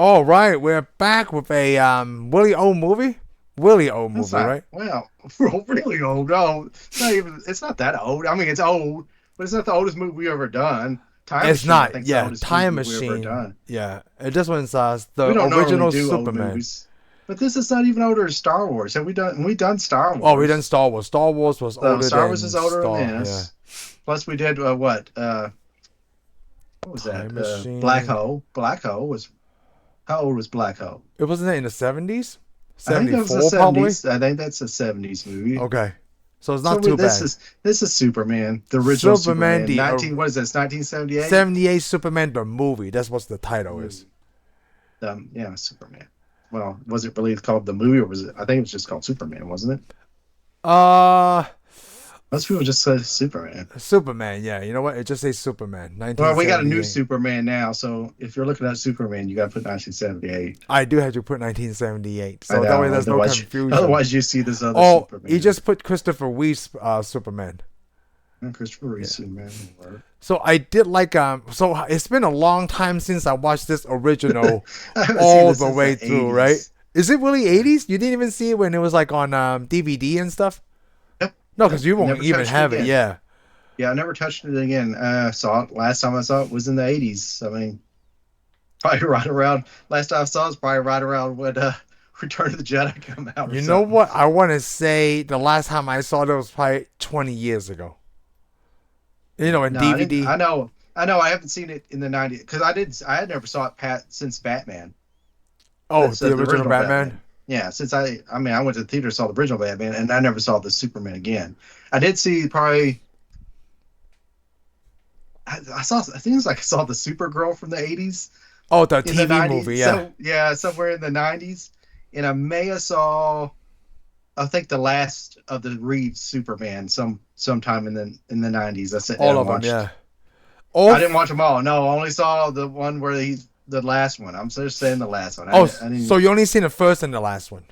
All right, we're back with a Willie O movie. Willie O That's movie, not right? well, really old. No, it's not even. It's not that old. I mean, it's old, but it's not the oldest movie we ever done. Time It's Machine, I not. think, is the Yeah, oldest Time movie we ever Machine. done. Yeah, this one's We the don't normally original do old Superman. movies, but this is not even older than Star Wars. Have we done? We done Star Oh, we done Wars. Star Wars. Star Wars was So older Star Wars is than older than Star. Yeah, this. Plus, we did what? What was that? Time Black Machine. Hole. Black Hole was how old was Black Hole? It wasn't it in the 70s, I think that was the 74 probably. 70s. I think that's a 70s movie. Okay, so it's So not too this bad. is Superman, the original Superman Superman. the 19 what is this? 1978? 78 Superman the movie. That's what the title is. Movie. Yeah, Superman. Well, was it really called the movie or was it? I think it was just called Superman, wasn't it? Uh, Most people just said Superman. Superman. Yeah, you know what? It just says Superman. Well, we got a new 1978. Superman now, so if you're looking at Superman, you got to put 1978. I do have to put 1978, I so that way know. there's no Otherwise, confusion. otherwise you see this other Oh, you Superman. just put Christopher Reeve's Superman. And Christopher Reeve Yeah. Superman. So I did like So it's been a long time since I watched this original I haven't seen all this the since the way through, right? 80s. Is it really 80s? You didn't even see it when it was like on DVD and stuff? Yep. No, because Yep. you won't Never even touched it have it. again. Yeah. Yeah, I never touched it again. Saw it last time I saw it was in the 80s. I mean, probably right around last time I saw it was probably right around when Return of the Jedi come out or You know something. what? I want to say the last time I saw it was probably 20 years ago. You know, in No, I didn't. DVD. I know. I haven't seen it in the 90s because I did. I had never saw it since Batman. Oh, That's the the original original Batman. Batman. Yeah, since I mean, I went to the theater saw the original Batman, and I never saw the Superman again. I did see probably. I saw. I think it was like I saw the Supergirl from the 80s Oh, the in the TV movie. 90s. Yeah. So yeah, somewhere in the 90s, and I may have saw. I think the last of the Reed Superman sometime in the 90s. I sat down All and of them. watched. Yeah. All. I didn't watch them all. No, I only saw the one where he's the last one. I'm just saying the last one. Oh, I so didn't. you only seen the first and the last one.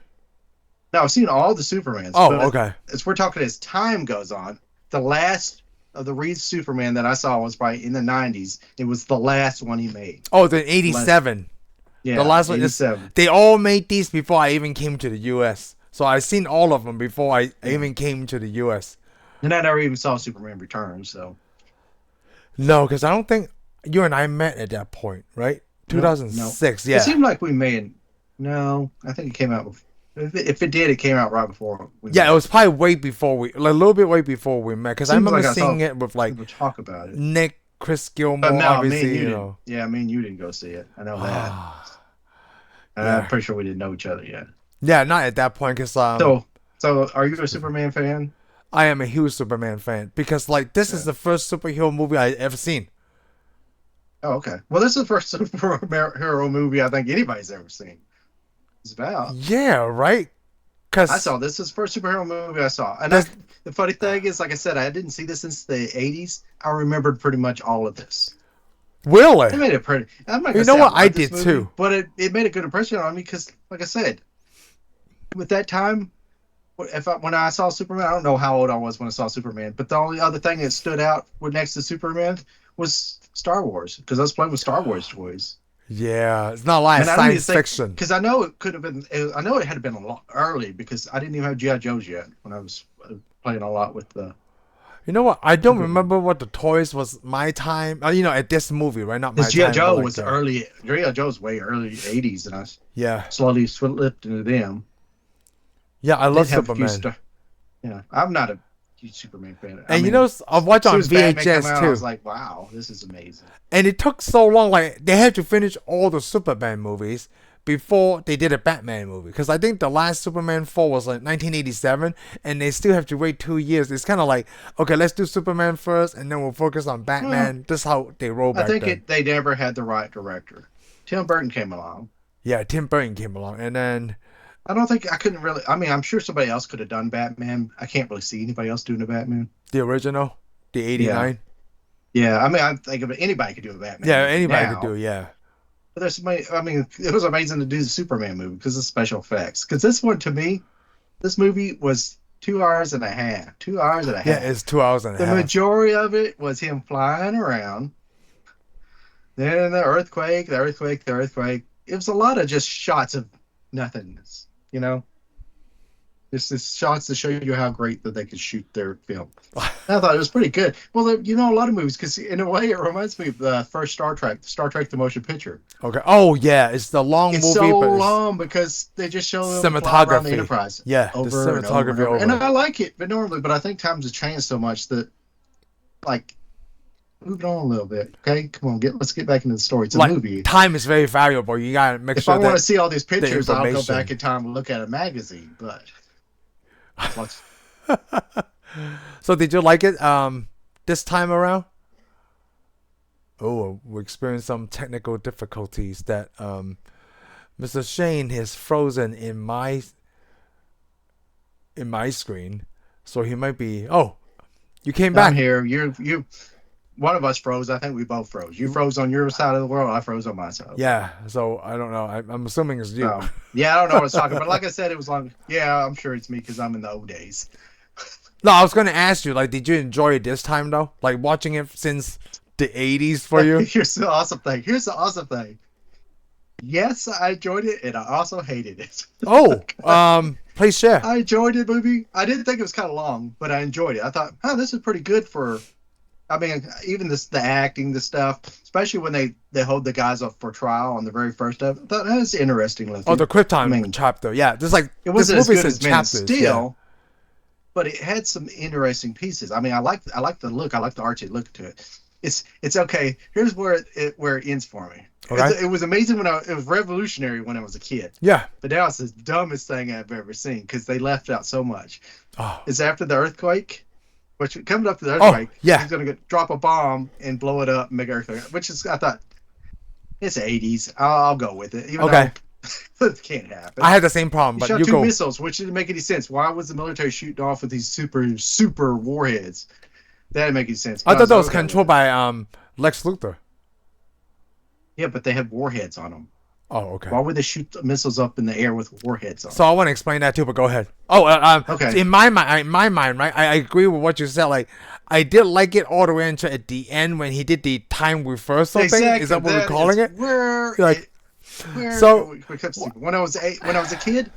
No, I've seen all the Supermans, Oh, but okay. as we're talking as time goes on, the last of the Reed Superman that I saw was probably in the 90s. It was the last one he made. Oh, the Last, 87. The yeah, last one is 87. they all made these before I even came to the US. So I seen all of them before I Yeah. even came to the US. And I never even saw Superman Returns, so No, because I don't think you and I met at that point, right? no, no. 2006, It yeah. seemed like we made. No, I think it came out. If it did, it came out right before we Yeah, it met. was probably way before like, a little bit way before we met. Because I Seems remember like I seeing saw it with like people talk about it. Nick, Chris But Gilmore, no, me and obviously, you you didn't. know. Yeah, me and you didn't go see it. I know that. I'm Yeah. pretty sure we didn't know each other yet. Yeah, not at that point because So, so are you a Superman fan? I am a huge Superman fan. Because like this is Yeah. the first superhero movie I ever seen. Oh, okay. Well, this is the first superhero movie I think anybody's ever seen. It's about. Yeah, right? I Because saw this. Is the first superhero movie I saw, and that's the funny thing is, like I said, I didn't see this since the '80s. I remembered pretty much all of this. really. It made it pretty. I'm not You gonna know say I what? I loved this did movie, too. but it made a good impression on me because, like I said, with that time, when I saw Superman, I don't know how old I was when I saw Superman, but the only other thing that stood out with next to Superman was Star Wars because I was playing with Star Wars toys. Yeah, it's not a lot of And I don't even science think fiction. because I know it could have been. I know it had been a lot early because I didn't even have GI Joes yet when I was playing a lot with the You know what? I don't Superman. remember what the toys was my time. You know, at this movie, right? Not my This GI time, but Joe like was early. GI Joe was way early '80s, and I yeah, slowly slipped into them. yeah. I Did love have a few Superman, stuff. Yeah, I'm not a huge Superman fan. I and you mean, know, I watch as soon on as Batman came VHS out, I was too. like, wow, this is amazing. And it took so long. Like they had to finish all the Superman movies before they did a Batman movie. Because I think the last Superman 4 was like 1987, and they still have to wait 2 years. It's kind of like, okay, let's do Superman first, and then we'll focus on Well, Batman. This is how they roll I back think then. they never had the right director. Tim Burton came along. Yeah, Tim Burton came along, and then I don't think I couldn't really. I mean, I'm sure somebody else could have done Batman. I can't really see anybody else doing a Batman. the original, the Yeah, '89. yeah. I mean, I think of anybody could do a Batman Yeah, movie anybody could do now. it. Yeah. But there's somebody. I mean, it was amazing to do the Superman movie because of special effects. Because this one, to me, this movie was 2 hours and a half. 2 hours and a Yeah, half. it's 2 hours and a The half. majority of it was him flying around. Then the earthquake, the earthquake, the earthquake. it was a lot of just shots of nothingness. You know, just shots to show you how great that they could shoot their film. I thought it was pretty good. Well, you know, a lot of movies, because in a way it reminds me of the first Star Trek: The Motion Picture. Okay. Oh yeah, it's the long It's movie, so but long because they just show them fly around the cinematography. Enterprise Yeah, the over and over cinematography and over. And over. I like it, but normally, but I think times have changed so much that, like, moving on a little bit. Okay, come on, let's get back into the story. It's a Like movie. time is very valuable. You gotta make If sure I want to that see all these pictures, I'll go information. back in time and look at a magazine. But what's So did you like it this time around? Oh, we experienced some technical difficulties that Mr. Shane is frozen in my screen. So he might be you came I'm back. here? You. One of us froze. I think we both froze. You froze on your side of the world. I froze on my side. Yeah, so I don't know. I'm assuming it's you. Yeah, I don't know what I was talking about. Like I said, it was long. Yeah, I'm sure it's me because I'm in the old days. No, I was gonna ask you, like, did you enjoy it this time though? Like watching it since the '80s for you? Here's the awesome thing. Yes, I enjoyed it, and I also hated it. Oh, please share. I enjoyed the movie. I didn't think it was kind of long, but I enjoyed it. I thought, this is pretty good for. I mean, even the acting, the stuff, especially when they hold the guys up for trial on the very first of it. I thought that was interesting. Oh, the Krypton chapter. Yeah, there's like it wasn't this as movie's good as in Man of chapters. Steel, but it had some interesting pieces. I mean, I like the look. I like the artsy look to it. It's okay. Here's where it ends for me. Okay. It was amazing it was revolutionary when I was a kid. Yeah. But now it's the dumbest thing I've ever seen because they left out so much. Oh. It's after the earthquake, which comes up to the earthquake. Oh, yeah. He's gonna drop a bomb and blow it up and make an earthquake. Which is, I thought, it's the 80s. I'll go with it. Even okay. Though it can't happen. I had the same problem, He but shot you two go. missiles, which didn't make any sense. Why was the military shooting off with these super warheads? That didn't make any sense. I thought that was controlled by Lex Luthor. Yeah, but they had warheads on them. Oh, okay. Why would they shoot missiles up in the air with warheads on them? So I want to explain that too, but go ahead. Oh, okay. In my mind, right? I agree with what you said. Like, I did like it all the way until at the end when he did the time reversal thing. Is that what we're calling it? When I was a kid,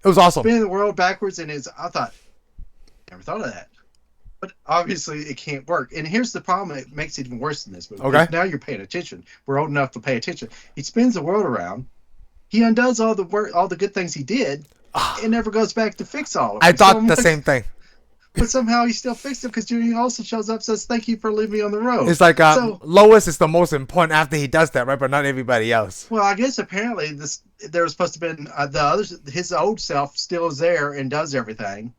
it was awesome. Spinning the world backwards I thought, never thought of that. But obviously it can't work. And here's the problem: it makes it even worse than this movie. Okay. Now you're paying attention. We're old enough to pay attention. He spins the world around. He undoes all the work, all the good things he did, and never goes back to fix all of them. I thought the same thing. But somehow he still fixed it because Judy also shows up and says, "Thank you for leaving me on the road." It's like Lois is the most important after he does that, right? But not everybody else. Well, I guess apparently there was supposed to have been the others. His old self still is there and does everything.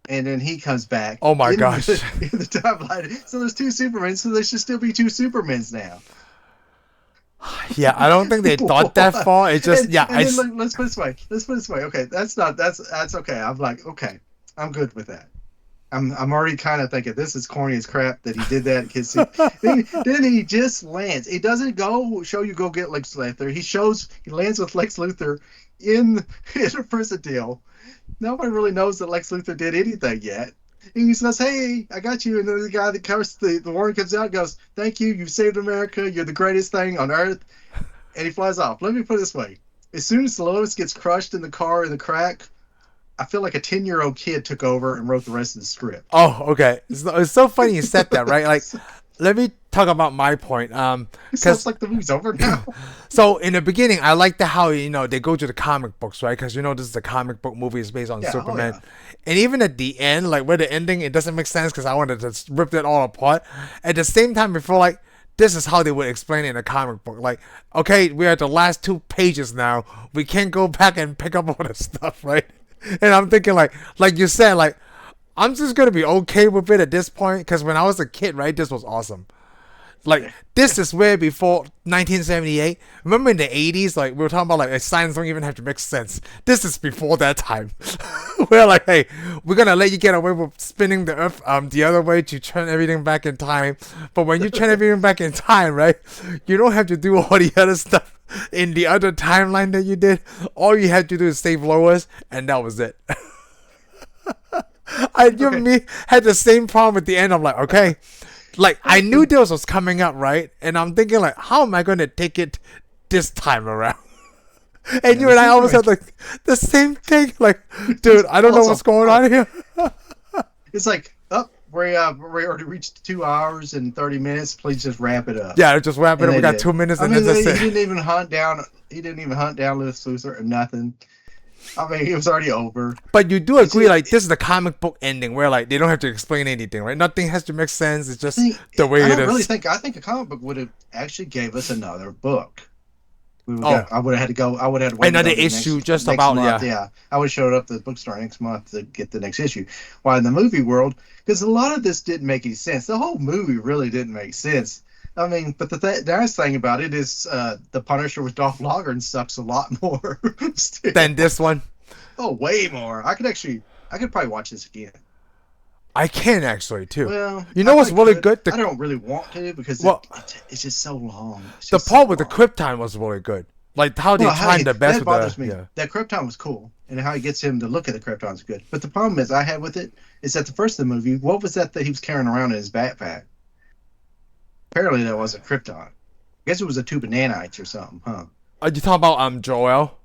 And then he comes back. Oh my gosh! In the timeline. So there's two Supermen. So there should still be two Supermens now. Yeah, I don't think they thought that far. It's just let's put it this way. Okay, that's okay. I'm like, okay, I'm good with that. I'm already kind of thinking this is corny as crap that he did that. Kids, then he just lands. He doesn't go get Lex Luthor. He lands with Lex Luthor in a prison deal. Nobody really knows that Lex Luthor did anything yet. And he says, "Hey, I got you." And then the guy that covers the warrant comes out and goes, "Thank you. You saved America. You're the greatest thing on earth." And he flies off. Let me put it this way. As soon as Lois gets crushed in the car in the crack, I feel like a 10-year-old kid took over and wrote the rest of the script. Oh, okay. It's so funny you said that, right? Like, let me talk about my point. It sounds like the movie's over now. So in the beginning, I liked how they go to the comic books, right? Because this is a comic book movie. It's based on Superman. And even at the end, like where the ending, it doesn't make sense because I wanted to rip it all apart. At the same time, I feel like this is how they would explain it in a comic book. Like, okay, we're at the last 2 pages now. We can't go back and pick up all the stuff, right? And I'm thinking like you said, like, I'm just going to be okay with it at this point. Because when I was a kid, right, this was awesome. Like, this is where before 1978, remember in the 80s, like, we were talking about, like, science don't even have to make sense. This is before that time. We're like, hey, we're going to let you get away with spinning the earth the other way to turn everything back in time. But when you turn everything back in time, right, you don't have to do all the other stuff in the other timeline that you did. All you had to do is save Lois, and that was it. Me had the same problem at the end. I'm like, okay. Like, I knew this was coming up, right? And I'm thinking, like, how am I going to take it this time around? And you the and I almost Superman. had like the same thing. Like, dude, I don't know Also, what's going on here. it's like, oh, we already reached 2 hours and 30 minutes. Please just wrap it up. Yeah, just wrap it And up. We they got did. 2 minutes, I and then mean, that's he it. didn't even hunt down. He didn't even hunt down Lex Luthor or nothing. I mean, it was already over. But you do It's, agree, it, like this is the comic book ending, where like they don't have to explain anything, right? Nothing has to make sense. It's I just think the way I it don't really is. think. I think a comic book would have actually gave us another book. We would Oh, got. I would have had to go. I would have had to wait another until the issue, just next about month. yeah. Yeah, I would have showed up at the bookstore next month to get the next issue. While in the movie world, because a lot of this didn't make any sense. The whole movie really didn't make sense. I mean, but the nice thing about it is the Punisher with Dolph Lundgren sucks a lot more. Then Still. this one, Oh, way more. I could probably watch this again. I can actually too. Well, You I know what's probably really could. good? I don't really want to because Well, it's just so long. It's the just so part with the long. Krypton was really good. Like how they Well, tried hey, the best that with the bothers me. yeah. That Krypton was cool, and how he gets him to look at the Krypton is good. But the problem is, I had with it is that the first of the movie, what was that he was carrying around in his backpack? Apparently, that wasn't Krypton. I guess it was a tube of nanites or something, huh? Are you talking about Joel?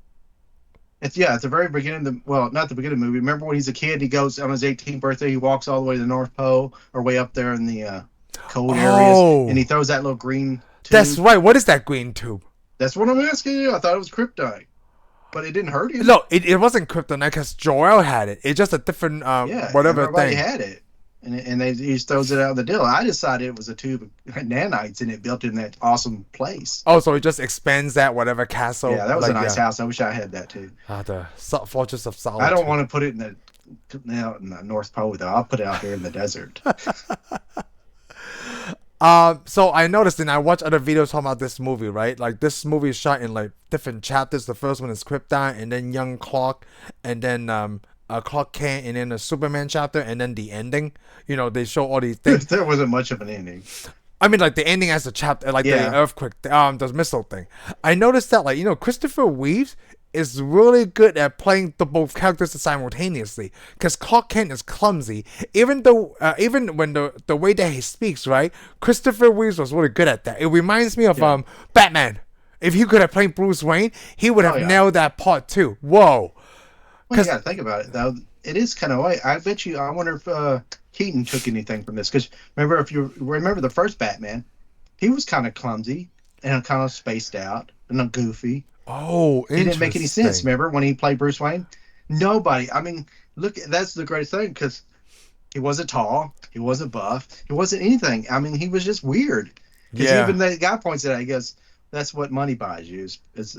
At the very beginning of the well, not the beginning of the movie. Remember when he's a kid, he goes on his 18th birthday, he walks all the way to the North Pole or way up there in the cold areas, and he Oh, throws that little green that's tube. right. What is that green tube? That's what I'm asking you. I thought it was kryptonite, but it didn't hurt him. No, it wasn't kryptonite because Joel had it. It's just a different Yeah, whatever everybody thing. had it, and he just throws it out the deal. I decided it was a tube of nanites, and it built in that awesome place. Oh, so it just expands that whatever castle. Yeah, that was a Like nice yeah, house. I wish I had that too. the Fortress of I don't Solitude. want to put it in the North Pole though. I'll put it out here in the desert. So I noticed and I watched other videos talking about this movie, right? Like this movie is shot in like different chapters. The first one is Krypton, and then Young Clark, and then Clark Kent, and then the Superman chapter, and then the ending. You know, they show all these things. There wasn't much of an ending. I mean, like the ending as a chapter, like the Yeah. earthquake, the missile thing. I noticed that, like Christopher Reeves is really good at playing the both characters simultaneously. Because Clark Kent is clumsy, even though, even when the way that he speaks, right? Christopher Reeves was really good at that. It reminds me of Yeah. Batman. If he could have played Bruce Wayne, he would have Oh yeah. nailed that part too. Whoa. Well, you 'Cause got to think about it though. It is kind of like I bet you. I wonder if Keaton took anything from this because remember if you remember the first Batman, he was kind of clumsy and kind of spaced out and goofy. oh, He didn't make any sense. interesting. Remember when he played Bruce Wayne? Nobody. I mean, look, that's the greatest thing because he wasn't tall, he wasn't buff, he wasn't anything. I mean, he was just weird. Because Yeah. even the guy points it out. He goes, "That's what money buys you." It's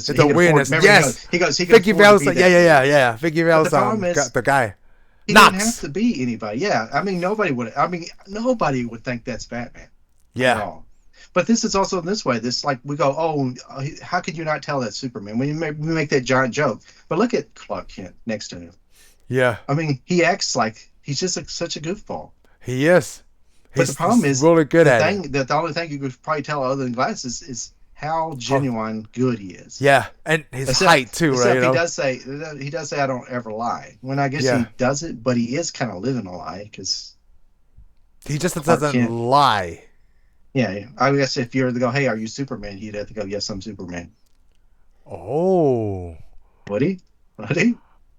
a weirdness. Yes. He goes. He can Vicky afford Vale's, to be yeah. Vicky Vale's, the problem is, the guy. he didn't have Knox. to be anybody. Yeah, I mean, nobody would. I mean, nobody would think that's Batman. At Yeah. all. But this is also this way. This like we go, oh, how could you not tell that's Superman? We make that giant joke. But look at Clark Kent next to him. Yeah. I mean, he acts like he's just such a goofball. He is. But the problem is, really good at it. the only thing you could probably tell other than glasses is how genuine good he is. Yeah, and his Except- height too, right? Except You know? he does say I don't ever lie. When I guess Yeah. he doesn't, but he is kind of living a lie because He just Clark doesn't Kent. lie. yeah, I guess if you were to go, hey, are you Superman? He'd have to go, yes, I'm Superman. Oh, Would he? Would he?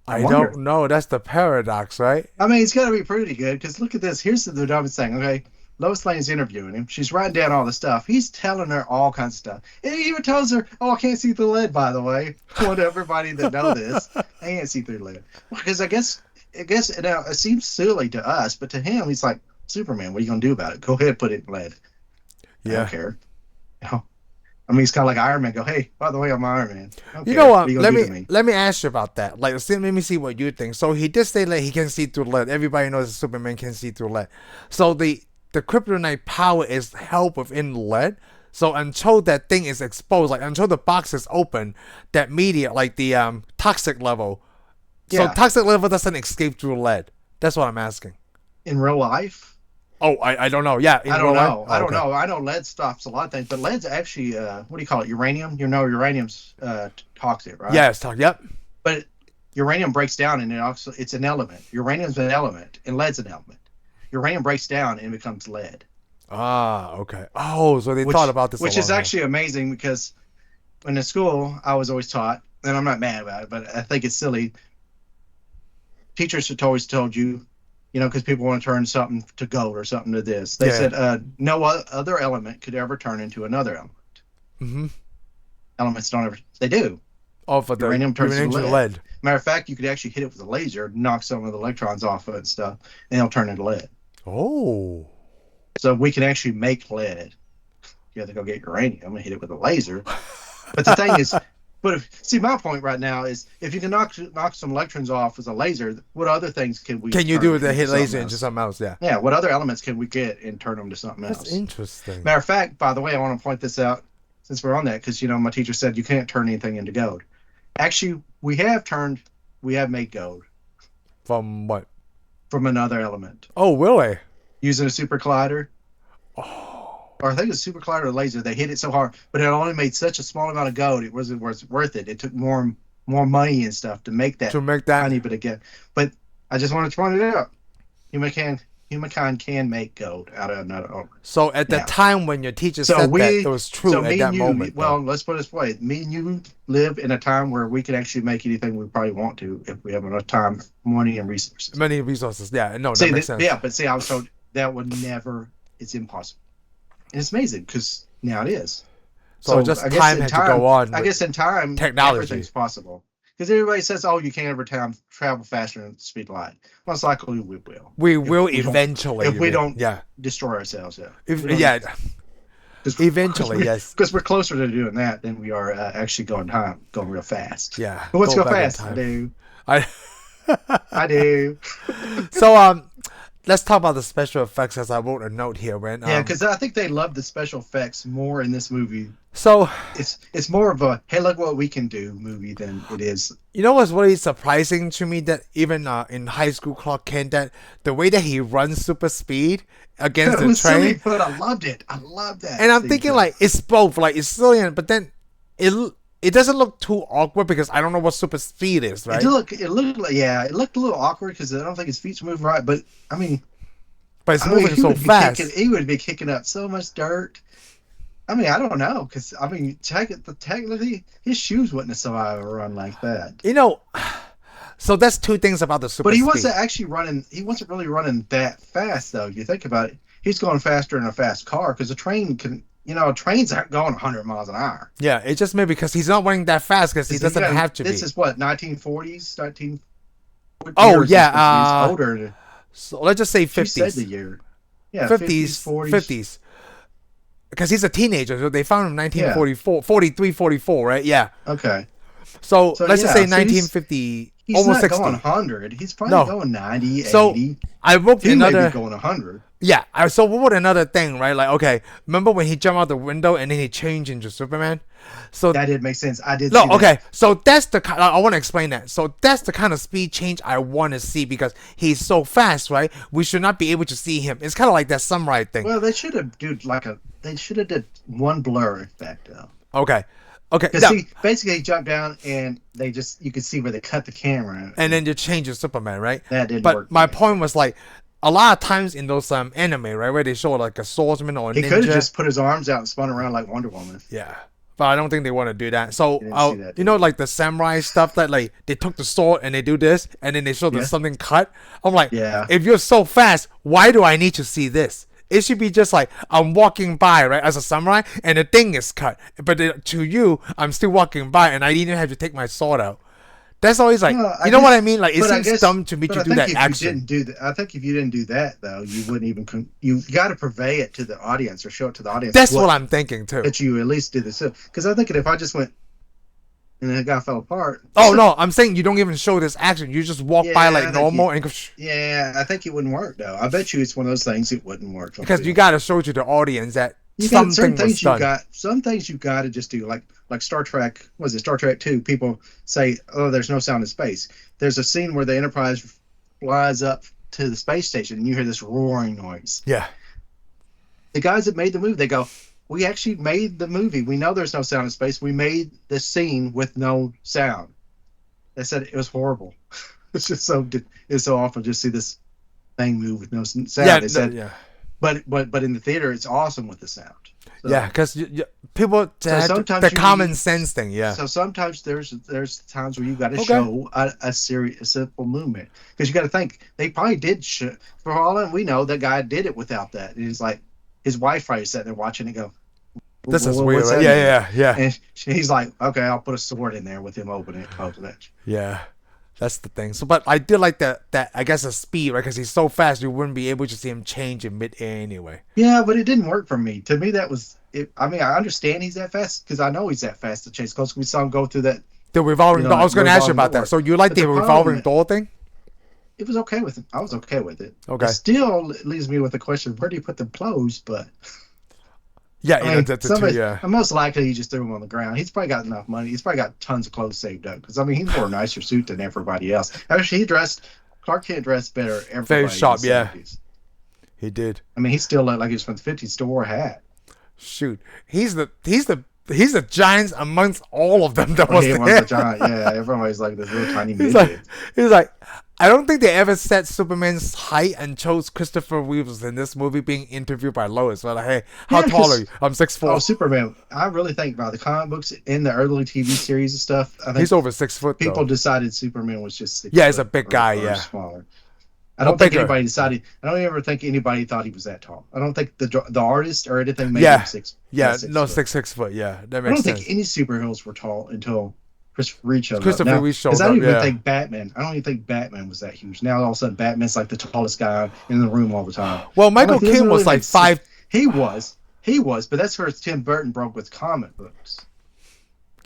I wonder. don't know. That's the paradox, right? I mean, it's got to be pretty good because look at this. Here's the dumbest thing. Okay, Lois Lane's interviewing him. She's writing down all the stuff. He's telling her all kinds of stuff. And he even tells her, "Oh, I can't see through lead." By the way, I want everybody to know this. I can't see through lead because I guess now it seems silly to us, but to him, he's like Superman. What are you gonna do about it? Go ahead, put it in lead. I Yeah. don't care. You know? I mean, he's kind of like Iron Man. Go, hey, by the way, I'm Iron Man. I don't You care. know What what? are you Let gonna do me to me? let me ask you about that. Like, let me see what you think. So he did say that he can see through lead. Everybody knows that Superman can see through lead. So the kryptonite power is held within lead. So until that thing is exposed, like until the box is open, that media, like the toxic level, so Yeah. toxic level doesn't escape through lead. That's what I'm asking. In real life. Oh, I don't know. Yeah, in I real don't life? know. Oh, I don't okay. know. I know lead stops a lot of things, but lead's actually what do you call it? Uranium. You know, uranium's toxic, right? Yeah, it's talk. Yep. But uranium breaks down, and it's an element. Uranium's an element, and lead's an element. Uranium breaks down and becomes lead. Ah, okay. Oh, so they Which, thought about this. which a is long actually amazing because in the school, I was always taught, and I'm not mad about it, but I think it's silly. Teachers had always told you, because people want to turn something to gold or something to this. They Yeah. said no other element could ever turn into another element. Mm-hmm. Elements don't ever. They do. Oh, for the Uranium turns to uranium to lead. lead. Matter of fact, you could actually hit it with a laser, knock some of the electrons off of it and stuff, and it'll turn into lead. Oh. So we can actually make lead. You have to go get uranium and hit it with a laser. But the thing is, see, my point right now is if you can knock some electrons off with a laser, what other things can we? Can you turn do with the into hit laser something into else? something else? Yeah. Yeah, what other elements can we get and turn them to something That's else? interesting. Matter of fact, by the way, I want to point this out since we're on that because my teacher said you can't turn anything into gold. Actually, we have made gold From what? from another element Oh, really? using a super collider. Oh. Or I think it was super collider or laser. They hit it so hard, but it only made such a small amount of gold. It wasn't worth it. It took more money and stuff to make that To make that. tiny bit again. But I just wanted to point it out. Humankind can make gold out of another element. So at the Now, time when your teacher So said we, that, it was true so at me that and you, moment. well, let's put it this way: me and you live in a time where we can actually make anything we probably want to if we have enough time, money, and resources. Many resources. Yeah, no, See, that makes sense. yeah, but see, I was told that would never. It's impossible, and it's amazing because now it is. So just I guess time in had to go on. I guess in time, technology. everything's possible. Because everybody says, "Oh, you can't ever travel faster than the speed of light." Most likely, we will. We will eventually. If we don't yeah. destroy ourselves. Yeah. Yeah. Eventually, yes. Because we're closer to doing that than we are actually going real fast. Yeah. Who wants to go back in fast? time. I do. I I do. So let's talk about the special effects as I wrote a note here, man. Yeah, because I think they love the special effects more in this movie. So it's more of a hey, look what we can do movie than it is. you know what's really surprising to me that even in high school Clark Kent, that the way that he runs super speed against It the was train, silly, but I loved it. I love that. and I'm thinking like it's both, like it's silly, but then it doesn't look too awkward because I don't know what super speed is, right? It looked a little awkward because I don't think his feet's moving right. But I mean, but it's moving so fast. He would be kicking up so much dirt. I mean, I don't know because I mean, technically, his shoes wouldn't have survived a run like that. So that's two things about the super. But he speed. wasn't actually running. He wasn't really running that fast, though. If you think about it, he's going faster in a fast car because a train can. Trains aren't going 100 miles an hour. Yeah, it's just maybe because he's not running that fast because he doesn't have to be. This is what 1940s, 19. Oh yeah, older. So let's just say 50s. She said the year. Yeah, 50s, 40s. 50s. Because he's a teenager, so they found him in 1944, 43, 44, right? Yeah. Okay. So let's just say 1950, he's almost not 60. going 100. He's probably going 90, so 80. I wrote He another. may be going 100. Yeah. So what would another thing, right? Like, okay, remember when he jumped out the window and then he changed into Superman? So that did make sense. I did. No, see that. okay. So that's the kind. I want to explain that. So that's the kind of speed change I want to see because he's so fast, right? We should not be able to see him. It's kind of like that samurai thing. Well, they should have did one blur effect though. Okay. Because see, basically he jumped down and you could see where they cut the camera. And then you change to Superman, right? That didn't work. But my point was like, a lot of times in those anime, right, where they show like a swordsman or a ninja. He could have just put his arms out and spun around like Wonder Woman. Yeah. But I don't think they want to do that. So, that, like the samurai stuff that like they took the sword and they do this and then they show there's something cut. I'm like, if you're so fast, why do I need to see this? It should be just like I'm walking by, right, as a samurai, and the thing is cut. But to you, I'm still walking by, and I didn't have to take my sword out. That's always like, you know what I mean? Like it seems dumb to me to do that action. I think if you didn't do that though, you wouldn't even. You got to purvey it to the audience or show it to the audience. That's what I'm thinking too. That you at least did this because I think if I just went and the guy fell apart. Oh no, I'm saying you don't even show this action. You just walk by like normal and go. Yeah, I think it wouldn't work though. I bet you it's one of those things it wouldn't work because you got to show to the audience that some things you got to just do like Star Trek. Was it Star Trek 2? People say, "Oh, there's no sound in space." There's a scene where the Enterprise flies up to the space station and you hear this roaring noise. Yeah. The guys that made the movie, they go, "We actually made the movie. We know there's no sound in space. We made this scene with no sound." They said it was horrible. It's so awful just see this thing move with no sound. Yeah, they said but in the theater, it's awesome with the sound. Yeah, So because people so the sometimes common sense thing. Yeah. so sometimes there's times where you got to Okay. show a simple movement because you got to think they probably did for all we know that guy did it without that. And he's like his wife probably sat there watching and go, This is weird, what's right? that Yeah, mean? yeah, yeah, And he's like, okay, I'll put a sword in there with him opening it, closing it. yeah. That's the thing. So, but I did like that I guess the speed, right? Because he's so fast, you wouldn't be able to see him change in mid-air anyway. Yeah, but it didn't work for me. To me, that was it. I mean, I understand he's that fast because I know he's that fast to chase close. We saw him go through that, The revolving door. I that was going to ask you revolving about that. door. So you like But the the problem, revolving door thing? it was okay with him. I was okay with it. It Okay. still leaves me with the question: where do you put the clothes? But Yeah, I mean, the two. somebody, Yeah. most likely he just threw them on the ground. He's probably got enough money. He's probably got tons of clothes saved up because I mean, he wore a nicer suit than everybody else. Actually, Clark Kent dressed better. Very Everybody sharp. in the Yeah, 70s. he did. I mean, he still looked like he was from the 50s. Still wore a hat. Shoot, he's the giants amongst all of them that Oh, was he there. was a giant. Yeah, everybody's like this little tiny He's midget. like, I don't think they ever set Superman's height and chose Christopher Reeves in this movie being interviewed by Lois. But like, hey, how Yeah, tall are 'cause you? I'm 6'4". oh, Superman. I really think about the comic books in the early TV series and stuff. I think He's over 6 foot people though. decided Superman was just Yeah, he's a big guy. or Yeah, smaller. I or don't think bigger. anybody decided. I don't ever think anybody thought he was that tall. I don't think the artist or anything made him Yeah, six. yeah, 6 foot. 6 foot. Yeah, that I makes don't think sense. any superheroes were tall until Christopher Reeve showed up. Christopher Now, Reeve because shows I up. don't even Yeah. think Batman. I don't even think Batman was that huge. Now all of a sudden Batman's like the tallest guy in the room all the time. Well, I'm Michael like, it doesn't Keaton really was like make sense. 5. He was, but that's where Tim Burton broke with comic books.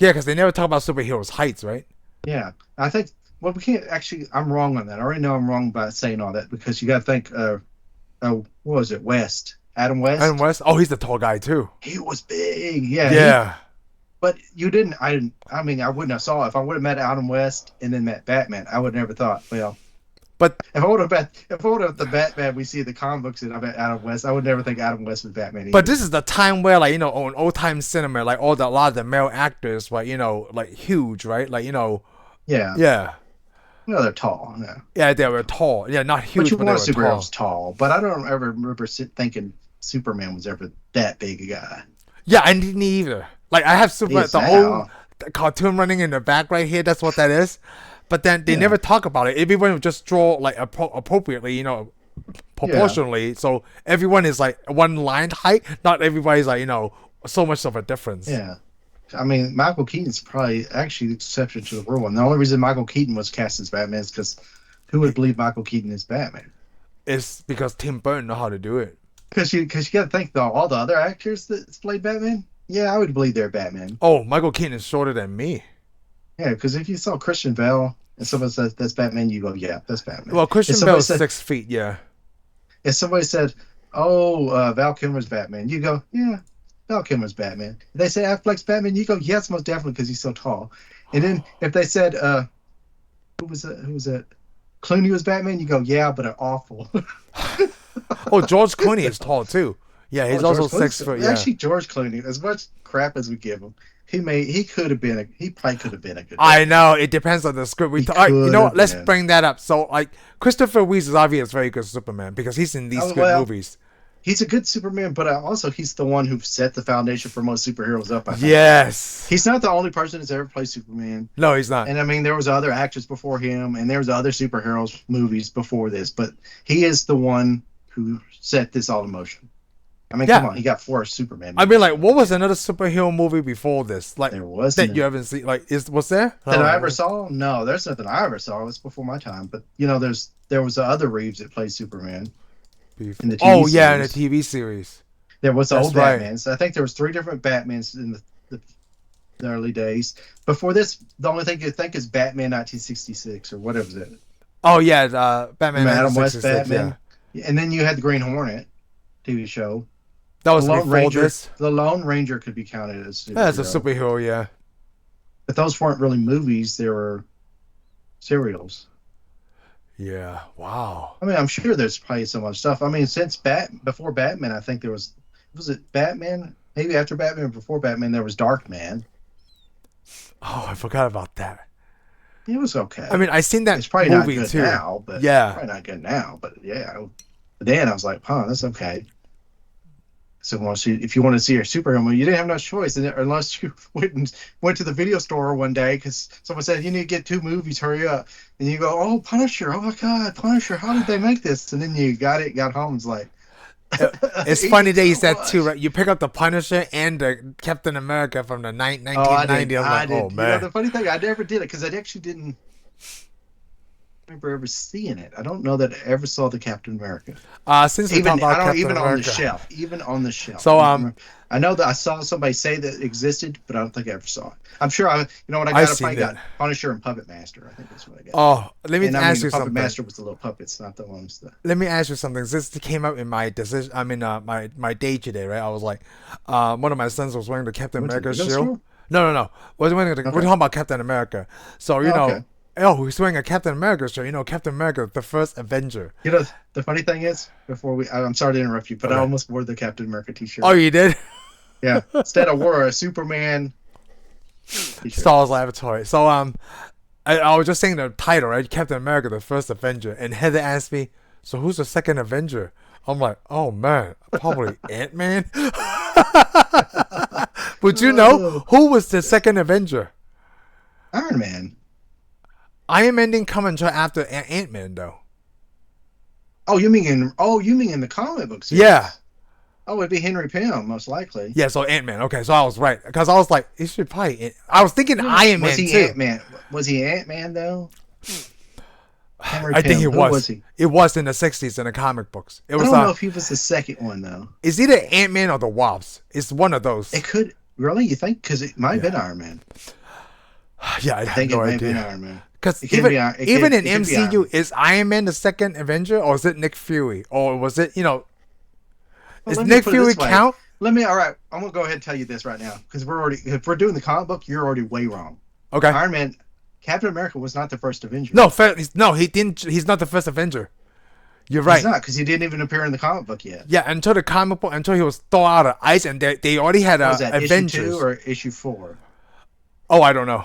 Yeah, because they never talk about superheroes' heights, right? Yeah, I think. Well, we can't actually. I'm wrong on that. I already know I'm wrong by saying all that because you got to think. What was it? Adam And West. West. Oh, he's the tall guy too. He was big. Yeah. Yeah. But you didn't. I didn't. I mean, I wouldn't have saw it. If I would have met Adam West and then met Batman. I would have never thought. Well, But if I would have the Batman we see in the comic books and I met Adam West, I would never think Adam West was Batman. Either. But this is the time where, like, on old time cinema, like a lot of the male actors were, like huge, right? Like, yeah. yeah, Well, they're tall. Yeah. yeah, they were tall. Yeah, not But huge, you but they want were tall. superheroes tall. But I don't ever remember thinking Superman was ever that big a guy. Yeah, I didn't either. Like, I have He is the now. old cartoon running in the back right here. That's what that is. But then they Yeah. never talk about it. Everyone would just draw like appropriately, proportionally. So everyone is like one line height. Not everybody's like so much of a difference. Yeah. I mean, Michael Keaton's probably actually the exception to the rule. And the only reason Michael Keaton was cast as Batman is because who would believe Michael Keaton is Batman? It's because Tim Burton know how to do it. Because you got to think, though, all the other actors that played Batman, yeah, I would believe they're Batman. Oh, Michael Keaton is shorter than me. Yeah, because if you saw Christian Bale and someone says that's Batman, you go, yeah, that's Batman. Well, Christian If somebody Bale is said- 6 feet. Yeah. If somebody said, oh, Val Kilmer's Batman, you go, yeah, Val Kilmer's Batman. If they say Affleck's Batman, you go, yes, most definitely because he's so tall. And then if they said, who was it? Clooney was Batman, you go, yeah, but an awful. Oh, George Clooney is tall too. Yeah, he's also George Clooney's- 6 foot. Yeah. Actually, George Clooney, as much crap as we give him, he probably could have been a good. I know it depends on the script. He All right, you know what? could Let's have been. bring that up. So, like, Christopher Reeve is obviously very good Superman because he's in these Oh, good well, movies. He's a good Superman, but also he's the one who set the foundation for most superheroes up. I think. Yes. He's not the only person that's ever played Superman. No, he's not. And I mean, there was other actors before him, and there was other superheroes movies before this, but he is the one who set this all in motion. I mean, Yeah. come on, he got 4 Superman. I mean, like, what was another superhero movie before this? Like, there was that you haven't seen? Like, was there? that I ever saw? No, there's nothing I ever saw. It was before my time. But there was the other Reeves that played Superman in the TV Oh yeah, in series. the TV series. There was the That's old right. Batmans. I think there was 3 different Batmans in the early days. Before this, the only thing you think is Batman 1966 or whatever it is. Oh yeah, Batman. Adam West 1966, Batman. Yeah. And then you had the Green Hornet TV show. That was The Lone before Ranger. this. The Lone Ranger could be counted as Yeah, it's a superhero. Yeah. But those weren't really movies. They were serials. Yeah. Wow. I mean, I'm sure there's probably so much stuff. I mean, before Batman, I think there was it Batman? Maybe after Batman, before Batman, there was Darkman. Oh, I forgot about that. It was okay. I mean, I seen that it's probably movie not good too. now, but Yeah. probably not good now. But yeah, but then I was like, huh, that's okay. So if you want to see a superhero movie, you didn't have no choice unless you went to the video store one day because someone said you need to get 2 movies, hurry up, and you go, oh Punisher, oh my God, Punisher, how did they make this? And then you got home, it's like Uh, It's it funny is that you so said too, much. right? You pick up the Punisher and the Captain America from the Oh, I did, 1990. I'm like, oh You know, man. the funny thing, I never did it because I actually didn't remember ever seeing it. I don't know that I ever saw the Captain America. Since we talk I about don't Captain even on the America, shelf. Even on the shelf. I so don't remember. I know that I saw somebody say that it existed, but I don't think I ever saw it. I'm sure you know what I I got? I seen probably it. got Punisher and Puppet Master. I think that's what I got. Oh, let me And I mean, ask the you Puppet something. Master was the little puppets, not the ones that. Let me ask you something. This came up in my decision. I mean, my day today, right? I was like, one of my sons was wearing the Captain Went to the America video shield. store? No. We're Okay. talking about Captain America. So Oh, okay. he's wearing a Captain America shirt. You know, Captain America, the first Avenger. You know, the funny thing is, I'm sorry to interrupt you, but I Okay. almost wore the Captain America Oh, T-shirt. you did? Yeah. Instead, I wore a Superman T-shirt. Star Wars Laboratory. So I was just saying the title, right? Captain America, the first Avenger, and Heather asked me, "So who's the second Avenger?" I'm like, "Oh man, probably Ant-Man." But you know Oh, who was the second Avenger? Iron Man. Iron Man didn't come until after Ant-Man, though. You mean in the comic book Yeah, series? Oh, it'd be Henry Pym, most likely. yeah. So Ant-Man. Okay, so I was right because I was like, it should probably. I was thinking No, Iron was Man he too. Ant Man? Was he Ant Man though? Henry I think Pym. it Who was was. he? It was in the '60s in the comic books. It I was don't know if he was the second one though. it's either Ant-Man or the Wasp. It's one of those. It could really, you think? Because it might have been Yeah. Iron Man. Yeah, I I have think no it may have been idea. Iron Man. Because It could be. even in It could be Iron MCU, Man. is Iron Man the second Avenger or is it Nick Fury or was it Well, is let me Nick put it Fury this way. count? All right. I'm gonna go ahead and tell you this right now because if we're doing the comic book, you're already way wrong. Okay. Iron Man, Captain America was not the first Avenger. No, he didn't. He's not the first Avenger. You're He's right. not because he didn't even appear in the comic book yet. Yeah, until the comic book, until he was thawed out of ice, and they already had What was that Avengers. issue 2 or issue 4? Oh, I don't know.